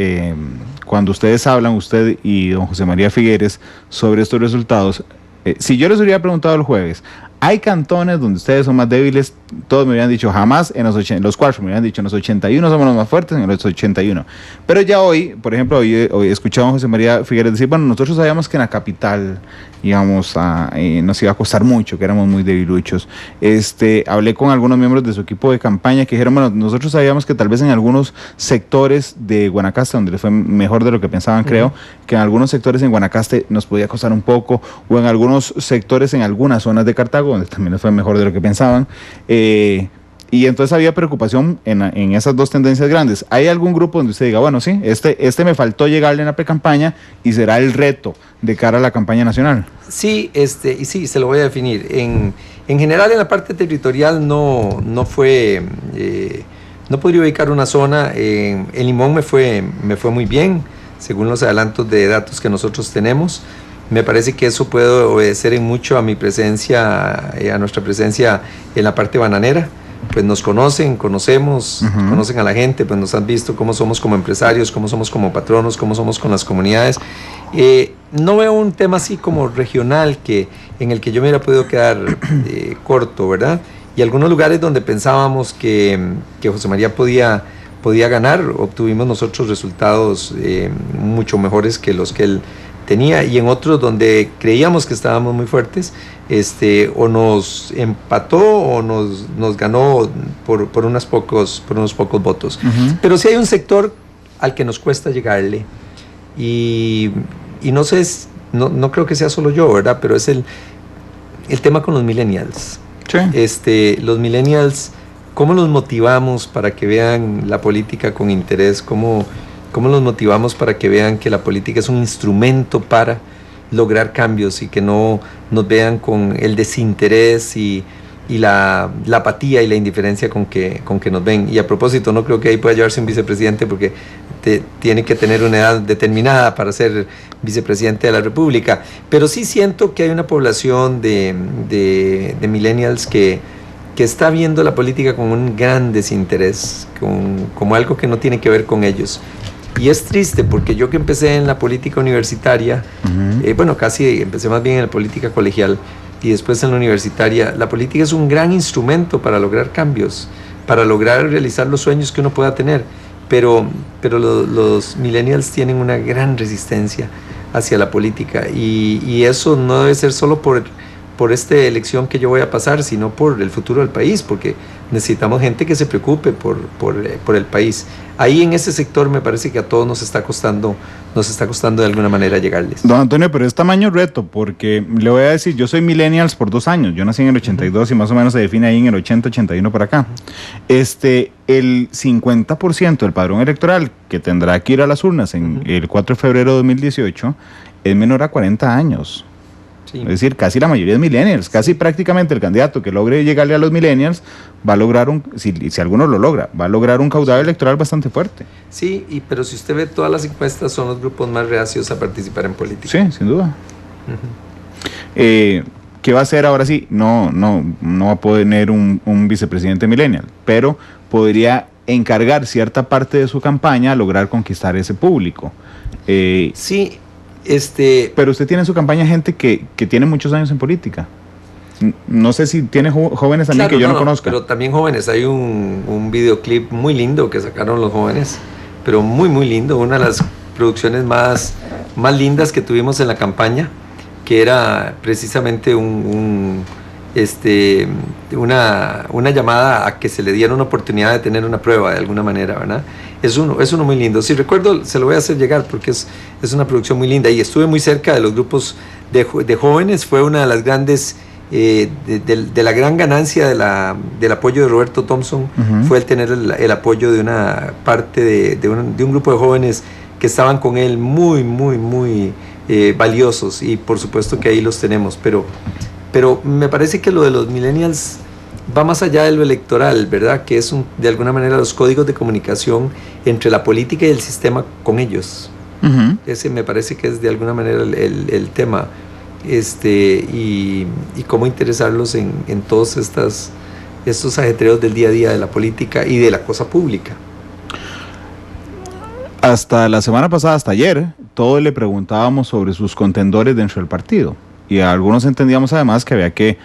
cuando ustedes hablan, usted y don José María Figueres, sobre estos resultados, si yo les hubiera preguntado el jueves, hay cantones donde ustedes son más débiles, todos me hubieran dicho jamás, los cuatro me hubieran dicho en los 81 somos los más fuertes, en los 81. Pero ya hoy, por ejemplo, hoy escuchamos a José María Figueres decir, bueno, nosotros sabíamos que en la capital nos iba a costar mucho, que éramos muy debiluchos. Hablé con algunos miembros de su equipo de campaña que dijeron, bueno, nosotros sabíamos que tal vez en algunos sectores de Guanacaste, donde les fue mejor de lo que pensaban, creo, que en algunos sectores en Guanacaste nos podía costar un poco, o en algunos sectores en algunas zonas de Cartago, donde también les fue mejor de lo que pensaban. Y entonces había preocupación en esas dos tendencias grandes. ¿Hay algún grupo donde usted diga, bueno, sí, me faltó llegarle en la pre-campaña y será el reto de cara a la campaña nacional? Sí, y sí, se lo voy a definir. En general, en la parte territorial no podría ubicar una zona. En Limón me fue muy bien, según los adelantos de datos que nosotros tenemos. Me parece que eso puede obedecer en mucho a mi presencia, a nuestra presencia en la parte bananera. Pues nos conocemos, conocen a la gente, pues nos han visto cómo somos como empresarios, cómo somos como patronos, cómo somos con las comunidades. No veo un tema así como regional en el que yo me hubiera podido quedar corto, ¿verdad? Y algunos lugares donde pensábamos que José María podía ganar, obtuvimos nosotros resultados mucho mejores que los que él tenía, y en otros donde creíamos que estábamos muy fuertes, o nos empató o nos ganó por unos pocos votos. Pero sí hay un sector al que nos cuesta llegarle, y no sé, no creo que sea solo yo, ¿verdad? Pero es el tema con los millennials. Sí. Los millennials, ¿cómo los motivamos para que vean la política con interés? ¿Cómo los motivamos para que vean que la política es un instrumento para lograr cambios y que no nos vean con el desinterés y la apatía y la indiferencia con que nos ven? Y a propósito, no creo que ahí pueda llevarse un vicepresidente, porque tiene que tener una edad determinada para ser vicepresidente de la República. Pero sí siento que hay una población de millennials que está viendo la política con un gran desinterés, como algo que no tiene que ver con ellos. Y es triste, porque yo que empecé en la política universitaria, casi empecé más bien en la política colegial y después en la universitaria, la política es un gran instrumento para lograr cambios, para lograr realizar los sueños que uno pueda tener, pero los millennials tienen una gran resistencia hacia la política, y eso no debe ser solo por esta elección que yo voy a pasar, sino por el futuro del país, porque necesitamos gente que se preocupe por el país. Ahí en ese sector me parece que a todos nos está costando de alguna manera llegarles. Don Antonio, pero es tamaño reto, porque le voy a decir, yo soy millennials por 2 años, yo nací en el 82 y más o menos se define ahí en el 80, 81 por acá. El 50% del padrón electoral que tendrá que ir a las urnas en el 4 de febrero de 2018 es menor a 40 años. Sí. Es decir, casi la mayoría es millennials, casi prácticamente el candidato que logre llegarle a los millennials va a lograr si alguno lo logra, va a lograr un caudal electoral bastante fuerte. Sí, pero si usted ve todas las encuestas, son los grupos más reacios a participar en política. Sí, sin duda. ¿Qué va a hacer ahora sí? No va a poder tener un vicepresidente millennial, pero podría encargar cierta parte de su campaña a lograr conquistar ese público. Sí. Pero usted tiene en su campaña gente que tiene muchos años en política. No sé si tiene jóvenes también, claro, que yo no conozca. Pero también jóvenes. Hay un videoclip muy lindo que sacaron los jóvenes, pero muy, muy lindo. Una de las producciones más lindas que tuvimos en la campaña, que era precisamente una llamada a que se le diera una oportunidad de tener una prueba de alguna manera, ¿verdad? Es uno muy lindo. Si recuerdo, se lo voy a hacer llegar, porque es una producción muy linda, y estuve muy cerca de los grupos de jóvenes. Fue una de las grandes, de la gran ganancia del apoyo de Roberto Thompson, fue el tener el apoyo de una parte de un grupo de jóvenes que estaban con él muy, muy, muy valiosos, y por supuesto que ahí los tenemos, pero me parece que lo de los millennials va más allá de lo electoral, ¿verdad? Que es de alguna manera los códigos de comunicación entre la política y el sistema con ellos. Ese me parece que es de alguna manera el tema, y cómo interesarlos en todos estos ajetreos del día a día de la política y de la cosa pública. Hasta la semana pasada, hasta ayer, todos le preguntábamos sobre sus contendores dentro del partido. Y a algunos entendíamos además que había que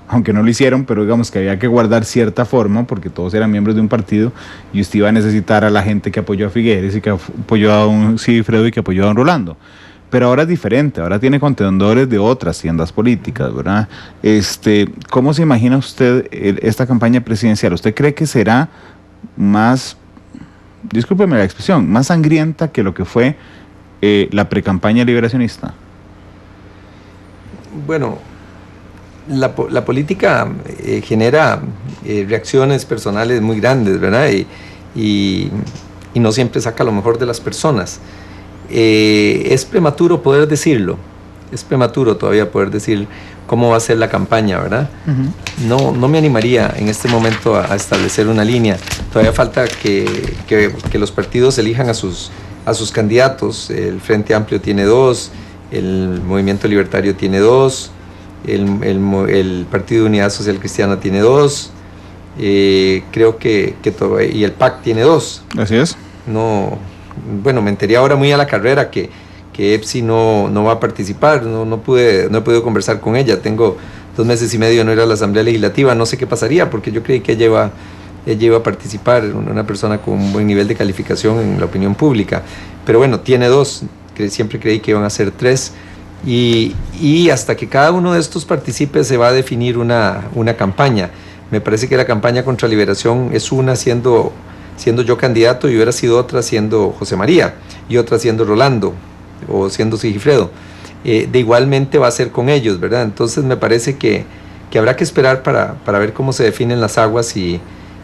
aunque no lo hicieron, pero digamos que había que guardar cierta forma, porque todos eran miembros de un partido, y usted iba a necesitar a la gente que apoyó a Figueres y que apoyó a don Sigfredo y que apoyó a don Rolando. Pero ahora es diferente, ahora tiene contendores de otras tiendas políticas, ¿verdad? ¿Cómo se imagina usted esta campaña presidencial? ¿Usted cree que será más, discúlpeme la expresión, más sangrienta que lo que fue la precampaña liberacionista? Bueno, la política genera reacciones personales muy grandes, ¿verdad? Y no siempre saca lo mejor de las personas. Es prematuro poder decirlo, es prematuro todavía poder decir cómo va a ser la campaña, ¿verdad? No me animaría en este momento a establecer una línea. Todavía falta que los partidos elijan a sus candidatos. El Frente Amplio tiene 2, el Movimiento Libertario tiene 2, el Partido de Unidad Social Cristiana tiene 2, creo que y el PAC tiene 2. Así es. Bueno, me enteré ahora muy a la carrera que EPSI no va a participar. No he podido conversar con ella. Tengo 2 meses y medio de no ir a la Asamblea Legislativa. No sé qué pasaría, porque yo creí que ella iba a participar, una persona con un buen nivel de calificación en la opinión pública. Pero bueno, tiene 2. siempre creí que iban a ser 3. Y hasta que cada uno de estos participe se va a definir una campaña. Me parece que la campaña contra Liberación es una siendo yo candidato y hubiera sido otra siendo José María y otra siendo Rolando o siendo Sigifredo. De igualmente va a ser con ellos, ¿verdad? Entonces me parece que habrá que esperar para ver cómo se definen las aguas y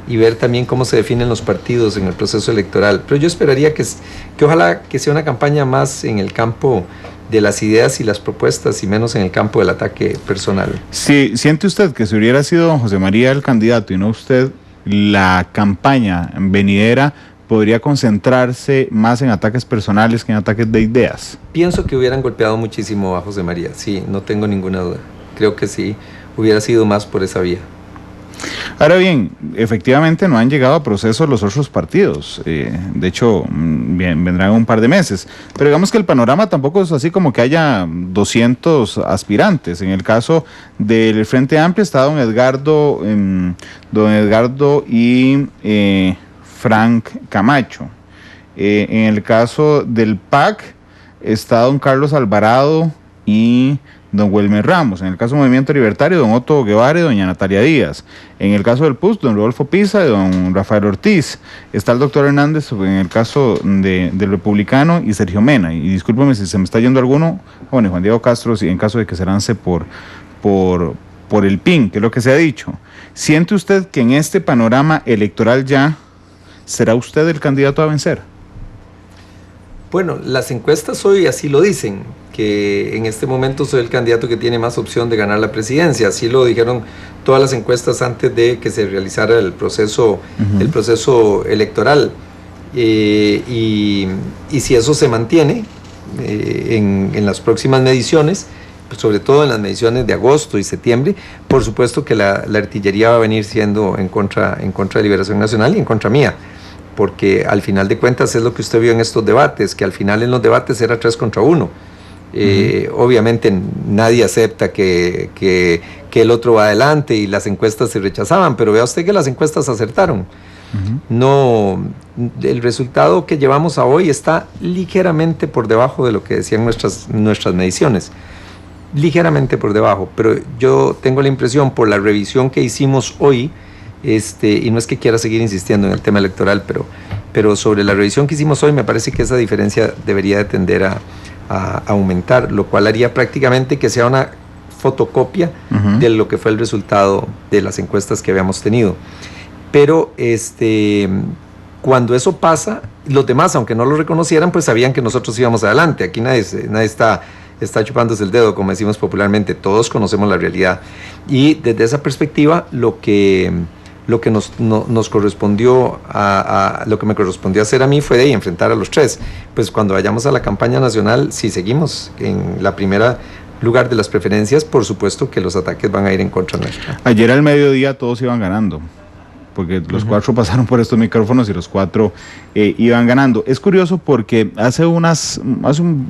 ver también cómo se definen los partidos en el proceso electoral. Pero yo esperaría que ojalá que sea una campaña más en el campo de las ideas y las propuestas y menos en el campo del ataque personal. Sí, ¿siente usted que si hubiera sido don José María el candidato y no usted, la campaña venidera podría concentrarse más en ataques personales que en ataques de ideas? Pienso que hubieran golpeado muchísimo a José María, sí, no tengo ninguna duda. Creo que sí, hubiera sido más por esa vía. Ahora bien, efectivamente no han llegado a proceso los otros partidos, de hecho vendrán un par de meses, pero digamos que el panorama tampoco es así como que haya 200 aspirantes. En el caso del Frente Amplio está don Edgardo y Frank Camacho. En el caso del PAC está don Carlos Alvarado y don Wilmer Ramos. En el caso del Movimiento Libertario, don Otto Guevara y doña Natalia Díaz. En el caso del PUS, don Rodolfo Pisa y don Rafael Ortiz. Está el doctor Hernández en el caso del Republicano y Sergio Mena. Y discúlpeme si se me está yendo alguno. Bueno, y Juan Diego Castro, si en caso de que se lance por el PIN, que es lo que se ha dicho. ¿Siente usted que en este panorama electoral ya será usted el candidato a vencer? Bueno, las encuestas hoy así lo dicen, que en este momento soy el candidato que tiene más opción de ganar la presidencia. Así lo dijeron todas las encuestas antes de que se realizara el proceso electoral. Y si eso se mantiene en las próximas mediciones, pues sobre todo en las mediciones de agosto y septiembre, por supuesto que la artillería va a venir siendo en contra de Liberación Nacional y en contra mía. Porque al final de cuentas es lo que usted vio en estos debates, que al final en los debates era 3 contra 1. Obviamente nadie acepta que el otro va adelante y las encuestas se rechazaban, pero vea usted que las encuestas acertaron. No, el resultado que llevamos a hoy está ligeramente por debajo de lo que decían nuestras mediciones. Ligeramente por debajo, pero yo tengo la impresión por la revisión que hicimos hoy, y no es que quiera seguir insistiendo en el tema electoral, pero sobre la revisión que hicimos hoy me parece que esa diferencia debería de tender a aumentar, lo cual haría prácticamente que sea una fotocopia de lo que fue el resultado de las encuestas que habíamos tenido. Pero cuando eso pasa, los demás, aunque no lo reconocieran, pues sabían que nosotros íbamos adelante. Aquí nadie está chupándose el dedo, como decimos popularmente, todos conocemos la realidad. Y desde esa perspectiva, lo que nos correspondió lo que me correspondió hacer a mí fue de enfrentar a los 3. Pues cuando vayamos a la campaña nacional, si seguimos en la primera lugar de las preferencias, por supuesto que los ataques van a ir en contra nuestra. Ayer al mediodía todos iban ganando, porque los 4 pasaron por estos micrófonos y los 4 iban ganando. Es curioso porque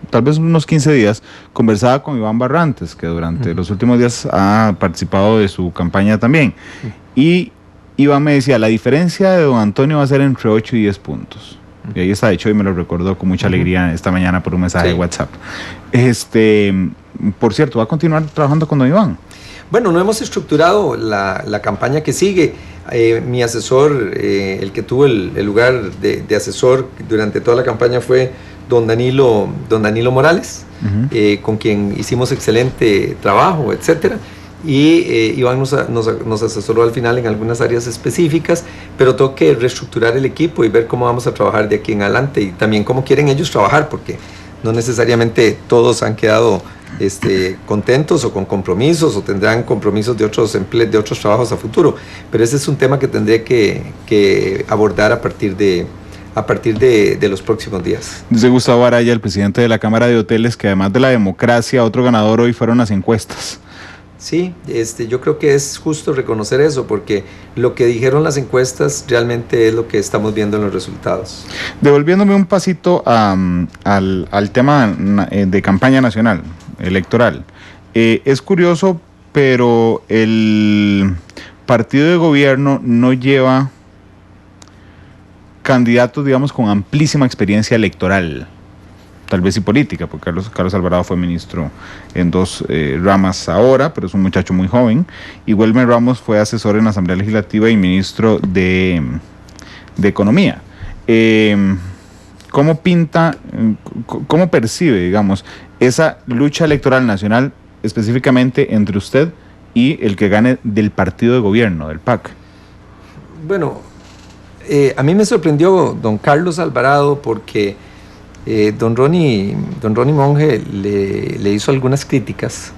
tal vez unos 15 días conversaba con Iván Barrantes, que durante los últimos días ha participado de su campaña también. Y Iván me decía, la diferencia de don Antonio va a ser entre 8 y 10 puntos. Y ahí está hecho y me lo recordó con mucha alegría esta mañana por un mensaje de WhatsApp. Por cierto, ¿va a continuar trabajando con don Iván? Bueno, no hemos estructurado la campaña que sigue. Mi asesor, el que tuvo el lugar de asesor durante toda la campaña fue don Danilo Morales, con quien hicimos excelente trabajo, etcétera. Y Iván nos asesoró al final en algunas áreas específicas, pero tengo que reestructurar el equipo y ver cómo vamos a trabajar de aquí en adelante y también cómo quieren ellos trabajar, porque no necesariamente todos han quedado contentos o con compromisos o tendrán compromisos de otros trabajos a futuro, pero ese es un tema que tendré que abordar a partir de los próximos días. Dice Gustavo Araya, el presidente de la Cámara de Hoteles, que además de la democracia, otro ganador hoy fueron las encuestas. Sí, yo creo que es justo reconocer eso, porque lo que dijeron las encuestas realmente es lo que estamos viendo en los resultados. Devolviéndome un pasito al tema de campaña nacional, electoral. Es curioso, pero el partido de gobierno no lleva candidatos, digamos, con amplísima experiencia electoral. tal vez y política, porque Carlos Alvarado fue ministro en 2 ramas ahora, pero es un muchacho muy joven, y Welmer Ramos fue asesor en la Asamblea Legislativa y ministro de Economía. ¿Cómo pinta, cómo percibe, digamos, esa lucha electoral nacional específicamente entre usted y el que gane del partido de gobierno, del PAC? Bueno, a mí me sorprendió don Carlos Alvarado porque don Ronnie Monge le hizo algunas críticas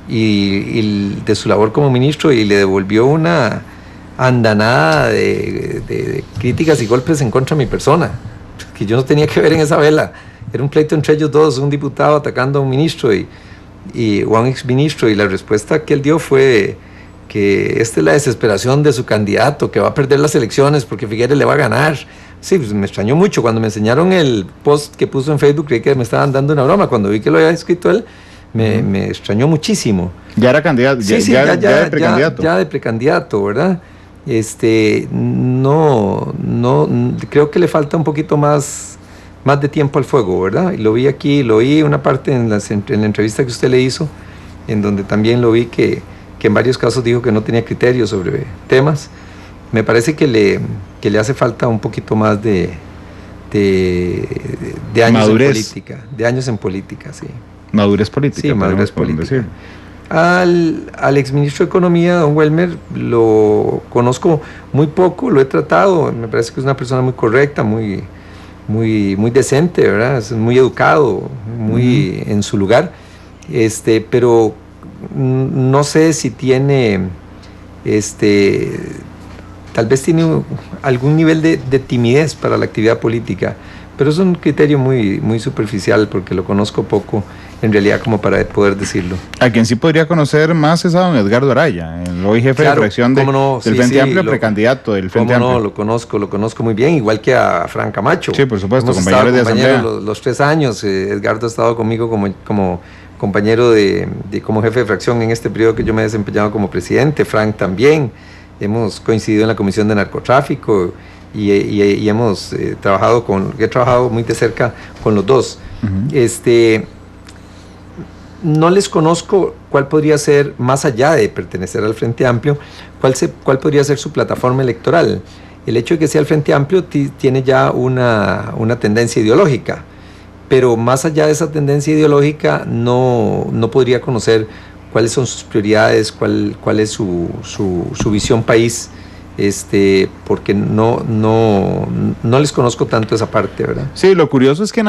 y de su labor como ministro, y le devolvió una andanada de críticas y golpes en contra de mi persona, que yo no tenía que ver en esa vela. Era un pleito entre ellos dos, un diputado atacando a un ministro o a un exministro, y la respuesta que él dio fue que esta es la desesperación de su candidato, que va a perder las elecciones porque Figueres le va a ganar. Sí, pues me extrañó mucho. Cuando me enseñaron el post que puso en Facebook, creí que me estaban dando una broma. Cuando vi que lo había escrito él, me extrañó muchísimo. Ya era candidato, sí, ya de precandidato. Ya de precandidato, ¿verdad? No, creo que le falta un poquito más de tiempo al fuego, ¿verdad? Y lo vi aquí, lo oí una parte en la entrevista que usted le hizo, en donde también lo vi que en varios casos dijo que no tenía criterios sobre temas. Me parece que le hace falta un poquito más de años madurez. En política. De años en política, sí. Madurez política. Sí, madurez política. Al exministro de Economía, don Welmer, lo conozco muy poco, lo he tratado, me parece que es una persona muy correcta, muy decente, ¿verdad? Es muy educado, muy en su lugar, pero no sé si tiene, tal vez tiene algún nivel de timidez para la actividad política, pero es un criterio muy superficial porque lo conozco poco en realidad como para poder decirlo. A quien sí podría conocer más es a don Edgardo Araya, el hoy jefe de fracción del Frente Amplio, precandidato del Frente Amplio. No, lo conozco muy bien, igual que a Fran Camacho. Sí, por supuesto, compañeros de asamblea. Los 3 años, Edgardo ha estado conmigo como compañero como jefe de fracción en este periodo que yo me he desempeñado como presidente. Frank también, hemos coincidido en la Comisión de Narcotráfico y hemos he trabajado muy de cerca con los dos. No les conozco cuál podría ser, más allá de pertenecer al Frente Amplio, cuál podría ser su plataforma electoral. El hecho de que sea el Frente Amplio tiene ya una tendencia ideológica, pero más allá de esa tendencia ideológica no podría conocer cuáles son sus prioridades, cuál es su visión país, porque no les conozco tanto esa parte, ¿verdad? Sí, lo curioso es que en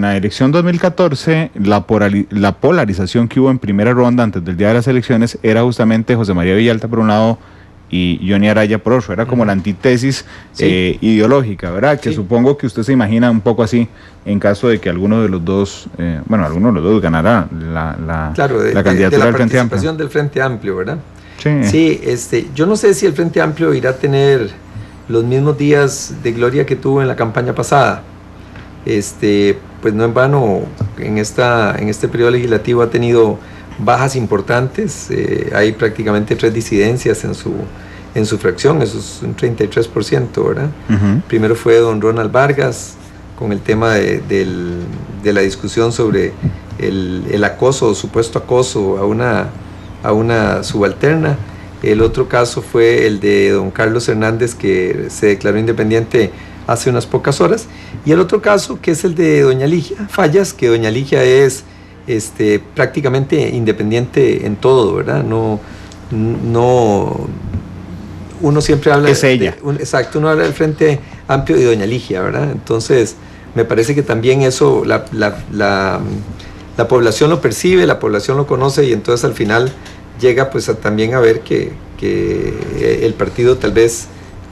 la elección 2014 la polarización que hubo en primera ronda antes del día de las elecciones era justamente José María Villalta por un lado y Johnny Araya por otro. Era como la antítesis ideológica, ¿verdad? Que supongo que usted se imagina un poco así en caso de que alguno de los dos, ganara la candidatura del Frente Amplio. La participación del Frente Amplio, ¿verdad? Sí, yo no sé si el Frente Amplio irá a tener los mismos días de gloria que tuvo en la campaña pasada. Pues no en vano, en este periodo legislativo ha tenido bajas importantes, hay prácticamente 3 disidencias en su fracción, eso es un 33%, ¿verdad? Primero fue don Ronald Vargas, con el tema de la discusión sobre el acoso o supuesto acoso a una subalterna. El otro caso fue el de don Carlos Hernández, que se declaró independiente hace unas pocas horas, y el otro caso que es el de doña Ligia Fallas, que doña Ligia es prácticamente independiente en todo, ¿verdad? No uno siempre habla es ella. Exacto, uno habla del Frente Amplio y doña Ligia, ¿verdad? Entonces me parece que también eso la población lo percibe, la población lo conoce, y entonces al final llega pues también a ver que el partido tal vez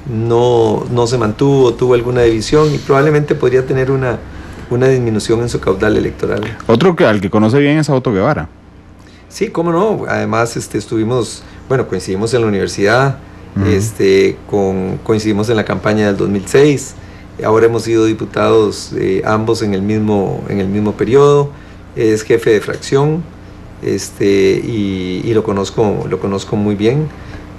no se mantuvo, tuvo alguna división y probablemente podría tener una disminución en su caudal electoral. Otro al que conoce bien es a Otto Guevara. Sí, cómo no, además coincidimos en la universidad, coincidimos en la campaña del 2006, ahora hemos sido diputados ambos en el mismo periodo. Es jefe de fracción, y lo conozco muy bien.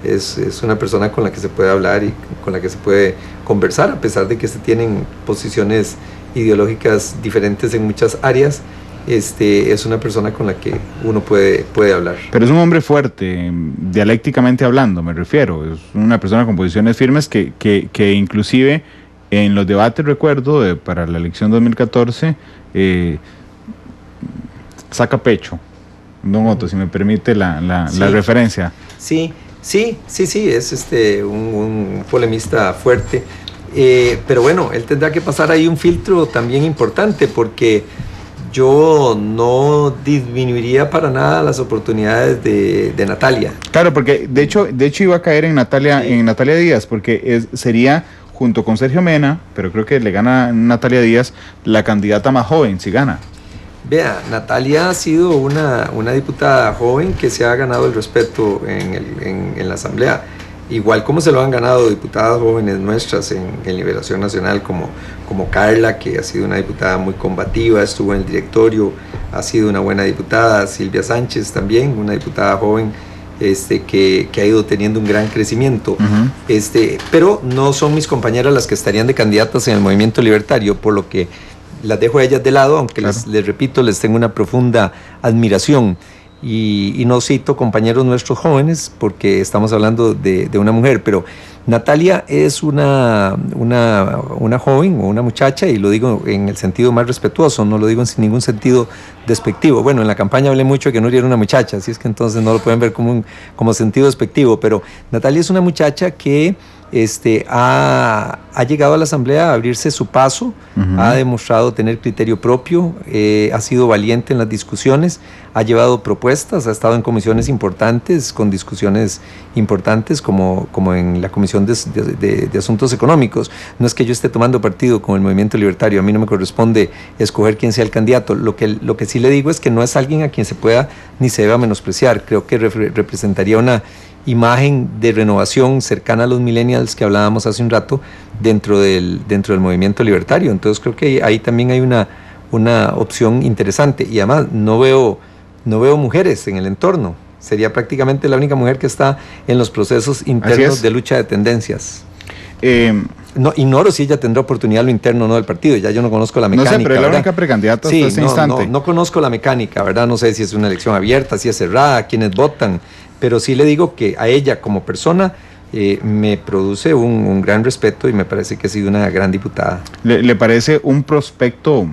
Es una persona con la que se puede hablar y con la que se puede conversar, a pesar de que se tienen posiciones ideológicas diferentes en muchas áreas, es una persona con la que uno puede hablar. Pero es un hombre fuerte, dialécticamente hablando, me refiero. Es una persona con posiciones firmes que inclusive en los debates, recuerdo, para la elección 2014, saca pecho. Don Otto, si me permite la referencia. Sí, es un polemista fuerte. Pero bueno, él tendrá que pasar ahí un filtro también importante, porque yo no disminuiría para nada las oportunidades de Natalia. Claro, porque de hecho iba a caer en Natalia, sí, en Natalia Díaz, porque sería junto con Sergio Mena, pero creo que le gana Natalia Díaz, la candidata más joven, si gana. Vea, Natalia ha sido una diputada joven que se ha ganado el respeto en la Asamblea, igual como se lo han ganado diputadas jóvenes nuestras en Liberación Nacional, como Carla, que ha sido una diputada muy combativa, estuvo en el directorio, ha sido una buena diputada. Silvia Sánchez también, una diputada joven que ha ido teniendo un gran crecimiento. Pero no son mis compañeras las que estarían de candidatas en el movimiento libertario, por lo que las dejo a ellas de lado, aunque claro, les repito, les tengo una profunda admiración. Y no cito compañeros nuestros jóvenes porque estamos hablando de una mujer, pero Natalia es una joven o una muchacha, y lo digo en el sentido más respetuoso, no lo digo en ningún sentido despectivo. Bueno, en la campaña hablé mucho de que Nuria era una muchacha, así es que entonces no lo pueden ver como sentido despectivo, pero Natalia es una muchacha que ha llegado a la Asamblea a abrirse su paso, ha demostrado tener criterio propio, ha sido valiente en las discusiones, ha llevado propuestas, ha estado en comisiones importantes, con discusiones importantes, como en la Comisión de Asuntos Económicos. No es que yo esté tomando partido con el movimiento libertario, a mí no me corresponde escoger quién sea el candidato. Lo que sí le digo es que no es alguien a quien se pueda ni se deba menospreciar. Creo que representaría una imagen de renovación cercana a los millennials que hablábamos hace un rato dentro del movimiento libertario. Entonces creo que ahí también hay una opción interesante, y además no veo mujeres en el entorno. Sería prácticamente la única mujer que está en los procesos internos de lucha de tendencias. No, ignoro si ella tendrá oportunidad en lo interno o no del partido, ya yo no conozco la mecánica. No sé, pero es la única precandidata hasta ese instante. No conozco la mecánica, ¿verdad? No sé si es una elección abierta, si es cerrada, quiénes votan, pero sí le digo que a ella como persona me produce un gran respeto, y me parece que ha sido una gran diputada. ¿Le parece un prospecto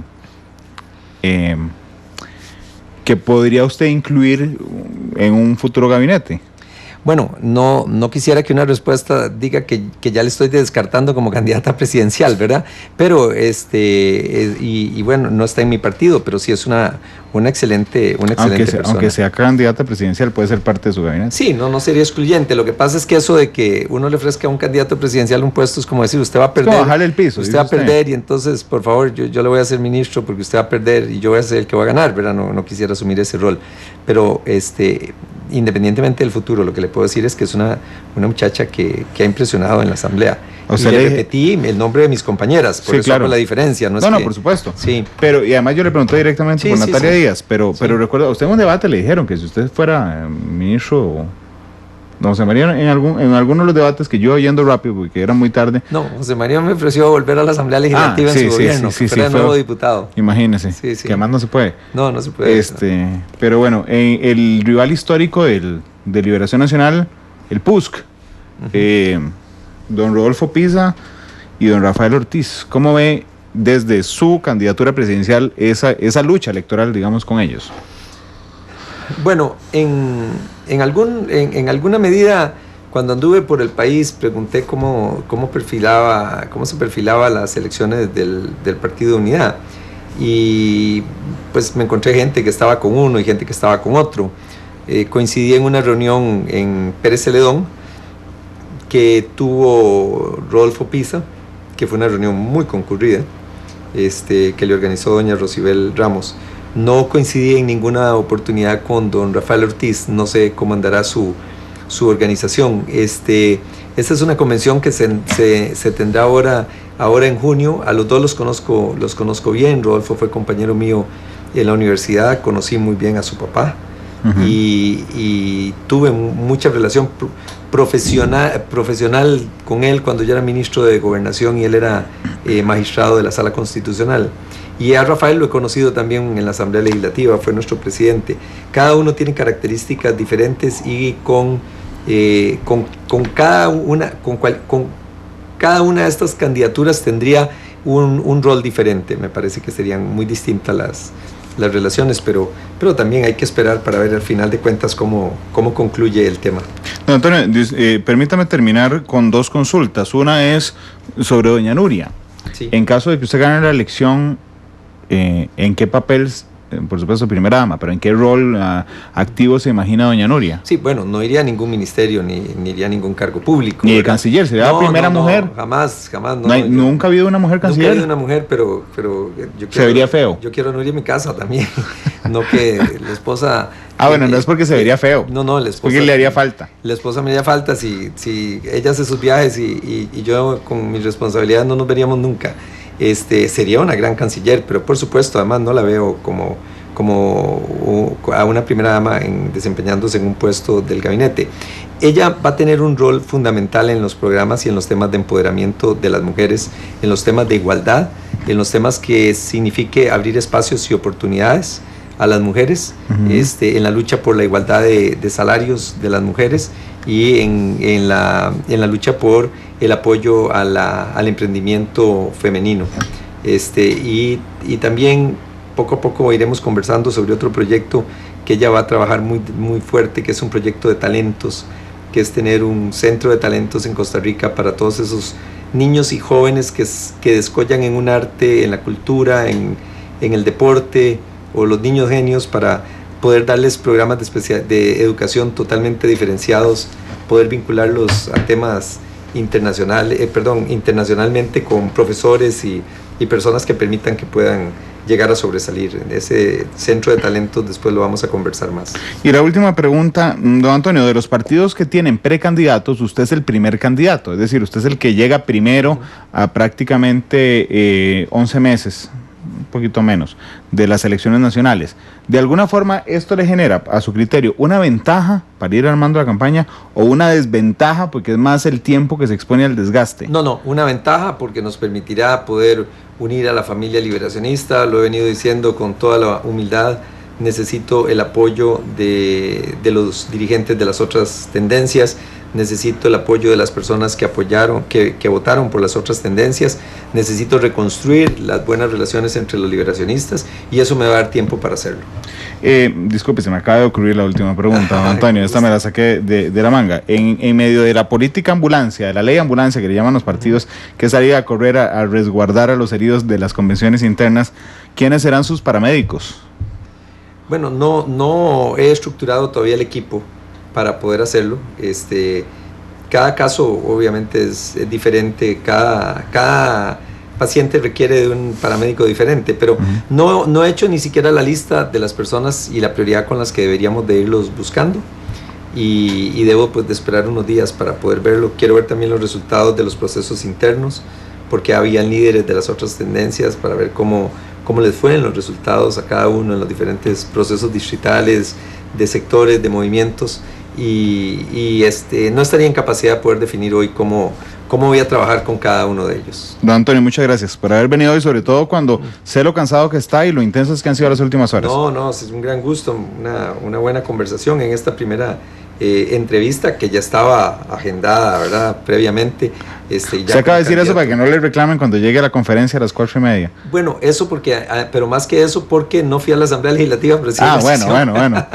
que podría usted incluir en un futuro gabinete? Bueno, no quisiera que una respuesta diga que ya le estoy descartando como candidata presidencial, ¿verdad? Pero y bueno, no está en mi partido, pero sí es una excelente persona. Aunque sea candidata presidencial, puede ser parte de su gabinete. Sí, no sería excluyente. Lo que pasa es que eso de que uno le ofrezca a un candidato presidencial un puesto es como decir, usted va a perder. Es como bajarle el piso. Usted va a perder, y entonces, por favor, yo le voy a ser ministro porque usted va a perder y yo voy a ser el que va a ganar, ¿verdad? No quisiera asumir ese rol. Pero independientemente del futuro, lo que le puedo decir es que es una muchacha que ha impresionado en la Asamblea. Y le repetí el nombre de mis compañeras, por eso claro, la diferencia. No, por supuesto. Sí. Pero, y además yo le pregunté directamente por Natalia Díaz, pero recuerda, usted en un debate le dijeron que si usted fuera ministro, don José María, en algunos de los debates que yo yendo rápido, porque era muy tarde. No, José María me ofreció volver a la Asamblea Legislativa en su gobierno, fuera nuevo diputado. Imagínese, que además no se puede. No se puede. Pero bueno, el rival histórico de Liberación Nacional, el PUSC, don Rodolfo Pisa y don Rafael Ortiz, ¿cómo ve desde su candidatura presidencial esa lucha electoral, digamos, con ellos? Bueno, en alguna medida, cuando anduve por el país, pregunté cómo se perfilaba las elecciones del Partido de Unidad, y pues me encontré gente que estaba con uno y gente que estaba con otro. Coincidí en una reunión en Pérez Celedón que tuvo Rodolfo Pisa, que fue una reunión muy concurrida, que le organizó doña Rosibel Ramos. No coincidí en ninguna oportunidad con don Rafael Ortiz, no sé cómo andará su organización. Esta es una convención que se tendrá ahora en junio. A los dos los conozco bien. Rodolfo fue compañero mío en la universidad, conocí muy bien a su papá, y tuve mucha relación profesional con él cuando yo era ministro de Gobernación y él era magistrado de la Sala Constitucional. Y a Rafael lo he conocido también en la Asamblea Legislativa, fue nuestro presidente. Cada uno tiene características diferentes y con cada una de estas candidaturas tendría un rol diferente. Me parece que serían muy distintas las relaciones, pero también hay que esperar para ver al final de cuentas cómo concluye el tema. Don Antonio, permítame terminar con dos consultas. Una es sobre doña Nuria. Sí. En caso de que usted gane la elección, ¿en qué papel, por supuesto primera dama, pero en qué rol activo se imagina doña Nuria? Sí, bueno, no iría a ningún ministerio ni iría a ningún cargo público. Ni de canciller, sería la primera mujer. Jamás. Nunca ha habido una mujer canciller. Nunca ha habido una mujer, pero yo quiero, se vería feo. Yo quiero a Nuria en mi casa también, no que la esposa. Bueno, no es porque se vería feo. No, la esposa. Porque le haría falta. La esposa me haría falta si ella hace sus viajes y yo con mi responsabilidad no nos veríamos nunca. Sería una gran canciller, pero por supuesto, además no la veo como a una primera dama desempeñándose en un puesto del gabinete. Ella va a tener un rol fundamental en los programas y en los temas de empoderamiento de las mujeres, en los temas de igualdad, en los temas que signifique abrir espacios y oportunidades a las mujeres, en la lucha por la igualdad de salarios de las mujeres y en la lucha por el apoyo al emprendimiento femenino. Y también poco a poco iremos conversando sobre otro proyecto que ella va a trabajar muy, muy fuerte, que es un proyecto de talentos, que es tener un centro de talentos en Costa Rica para todos esos niños y jóvenes que descollan en un arte, en la cultura, en el deporte, o los niños genios, para poder darles programas de educación totalmente diferenciados, poder vincularlos a temas internacionalmente con profesores y personas que permitan que puedan llegar a sobresalir. Ese centro de talentos después lo vamos a conversar más. Y la última pregunta, don Antonio, de los partidos que tienen precandidatos, usted es el primer candidato, es decir, usted es el que llega primero a prácticamente 11 meses, un poquito menos, de las elecciones nacionales. ¿De alguna forma esto le genera, a su criterio, una ventaja para ir armando la campaña o una desventaja porque es más el tiempo que se expone al desgaste? No, una ventaja porque nos permitirá poder unir a la familia liberacionista. Lo he venido diciendo con toda la humildad, necesito el apoyo de los dirigentes de las otras tendencias, necesito el apoyo de las personas que apoyaron, que votaron por las otras tendencias, necesito reconstruir las buenas relaciones entre los liberacionistas y eso me va a dar tiempo para hacerlo. Disculpe, se me acaba de ocurrir la última pregunta, don Antonio, esta me la saqué de la manga. En medio de la política ambulancia, de la ley ambulancia que le llaman los partidos, que salía a correr a resguardar a los heridos de las convenciones internas, ¿quiénes serán sus paramédicos? Bueno, no he estructurado todavía el equipo para poder hacerlo. Cada caso obviamente es diferente, cada paciente requiere de un paramédico diferente, pero no he hecho ni siquiera la lista de las personas y la prioridad con las que deberíamos de irlos buscando y debo pues de esperar unos días para poder verlo. Quiero ver también los resultados de los procesos internos, porque habían líderes de las otras tendencias para ver cómo les fueron los resultados a cada uno en los diferentes procesos distritales, de sectores, de movimientos, y no estaría en capacidad de poder definir hoy cómo voy a trabajar con cada uno de ellos. Don Antonio, muchas gracias por haber venido hoy, sobre todo cuando sé lo cansado que está y lo intensas que han sido las últimas horas. No, es un gran gusto, una buena conversación en esta primera entrevista que ya estaba agendada, ¿verdad?, previamente. Se acaba de decir eso para que no le reclamen cuando llegue a la conferencia a las 4:30. Bueno, eso pero más que eso porque no fui a la Asamblea Legislativa. Bueno.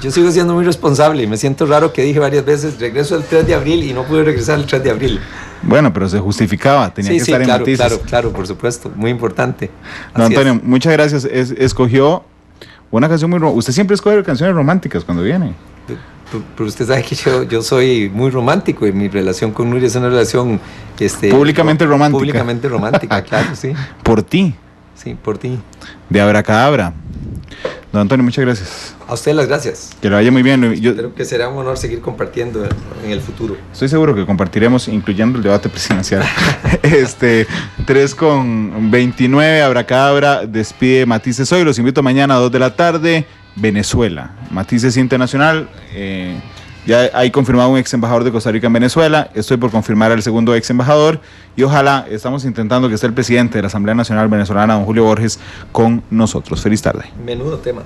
Yo sigo siendo muy responsable y me siento raro que dije varias veces, regreso el 3 de abril y no pude regresar el 3 de abril. Bueno, pero se justificaba, tenía que estar en matices. Claro, por supuesto, muy importante. Don Antonio, muchas gracias. Escogió una canción muy romántica. Usted siempre escoge canciones románticas cuando viene. Pero usted sabe que yo soy muy romántico y mi relación con Nuria es una relación públicamente romántica. Públicamente romántica, claro, sí. ¿Por ti? Sí, por ti. De Abracadabra. Don Antonio, muchas gracias. A usted las gracias. Que lo vaya muy bien. Espero que será un honor seguir compartiendo en el futuro. Estoy seguro que compartiremos, incluyendo el debate presidencial. 3:29, Abracadabra despide Matices hoy. Los invito mañana a 2 de la tarde Venezuela. Matices Internacional, ya hay confirmado un ex embajador de Costa Rica en Venezuela, estoy por confirmar al segundo ex embajador y ojalá estamos intentando que esté el presidente de la Asamblea Nacional Venezolana, don Julio Borges, con nosotros. Feliz tarde. Menudo tema.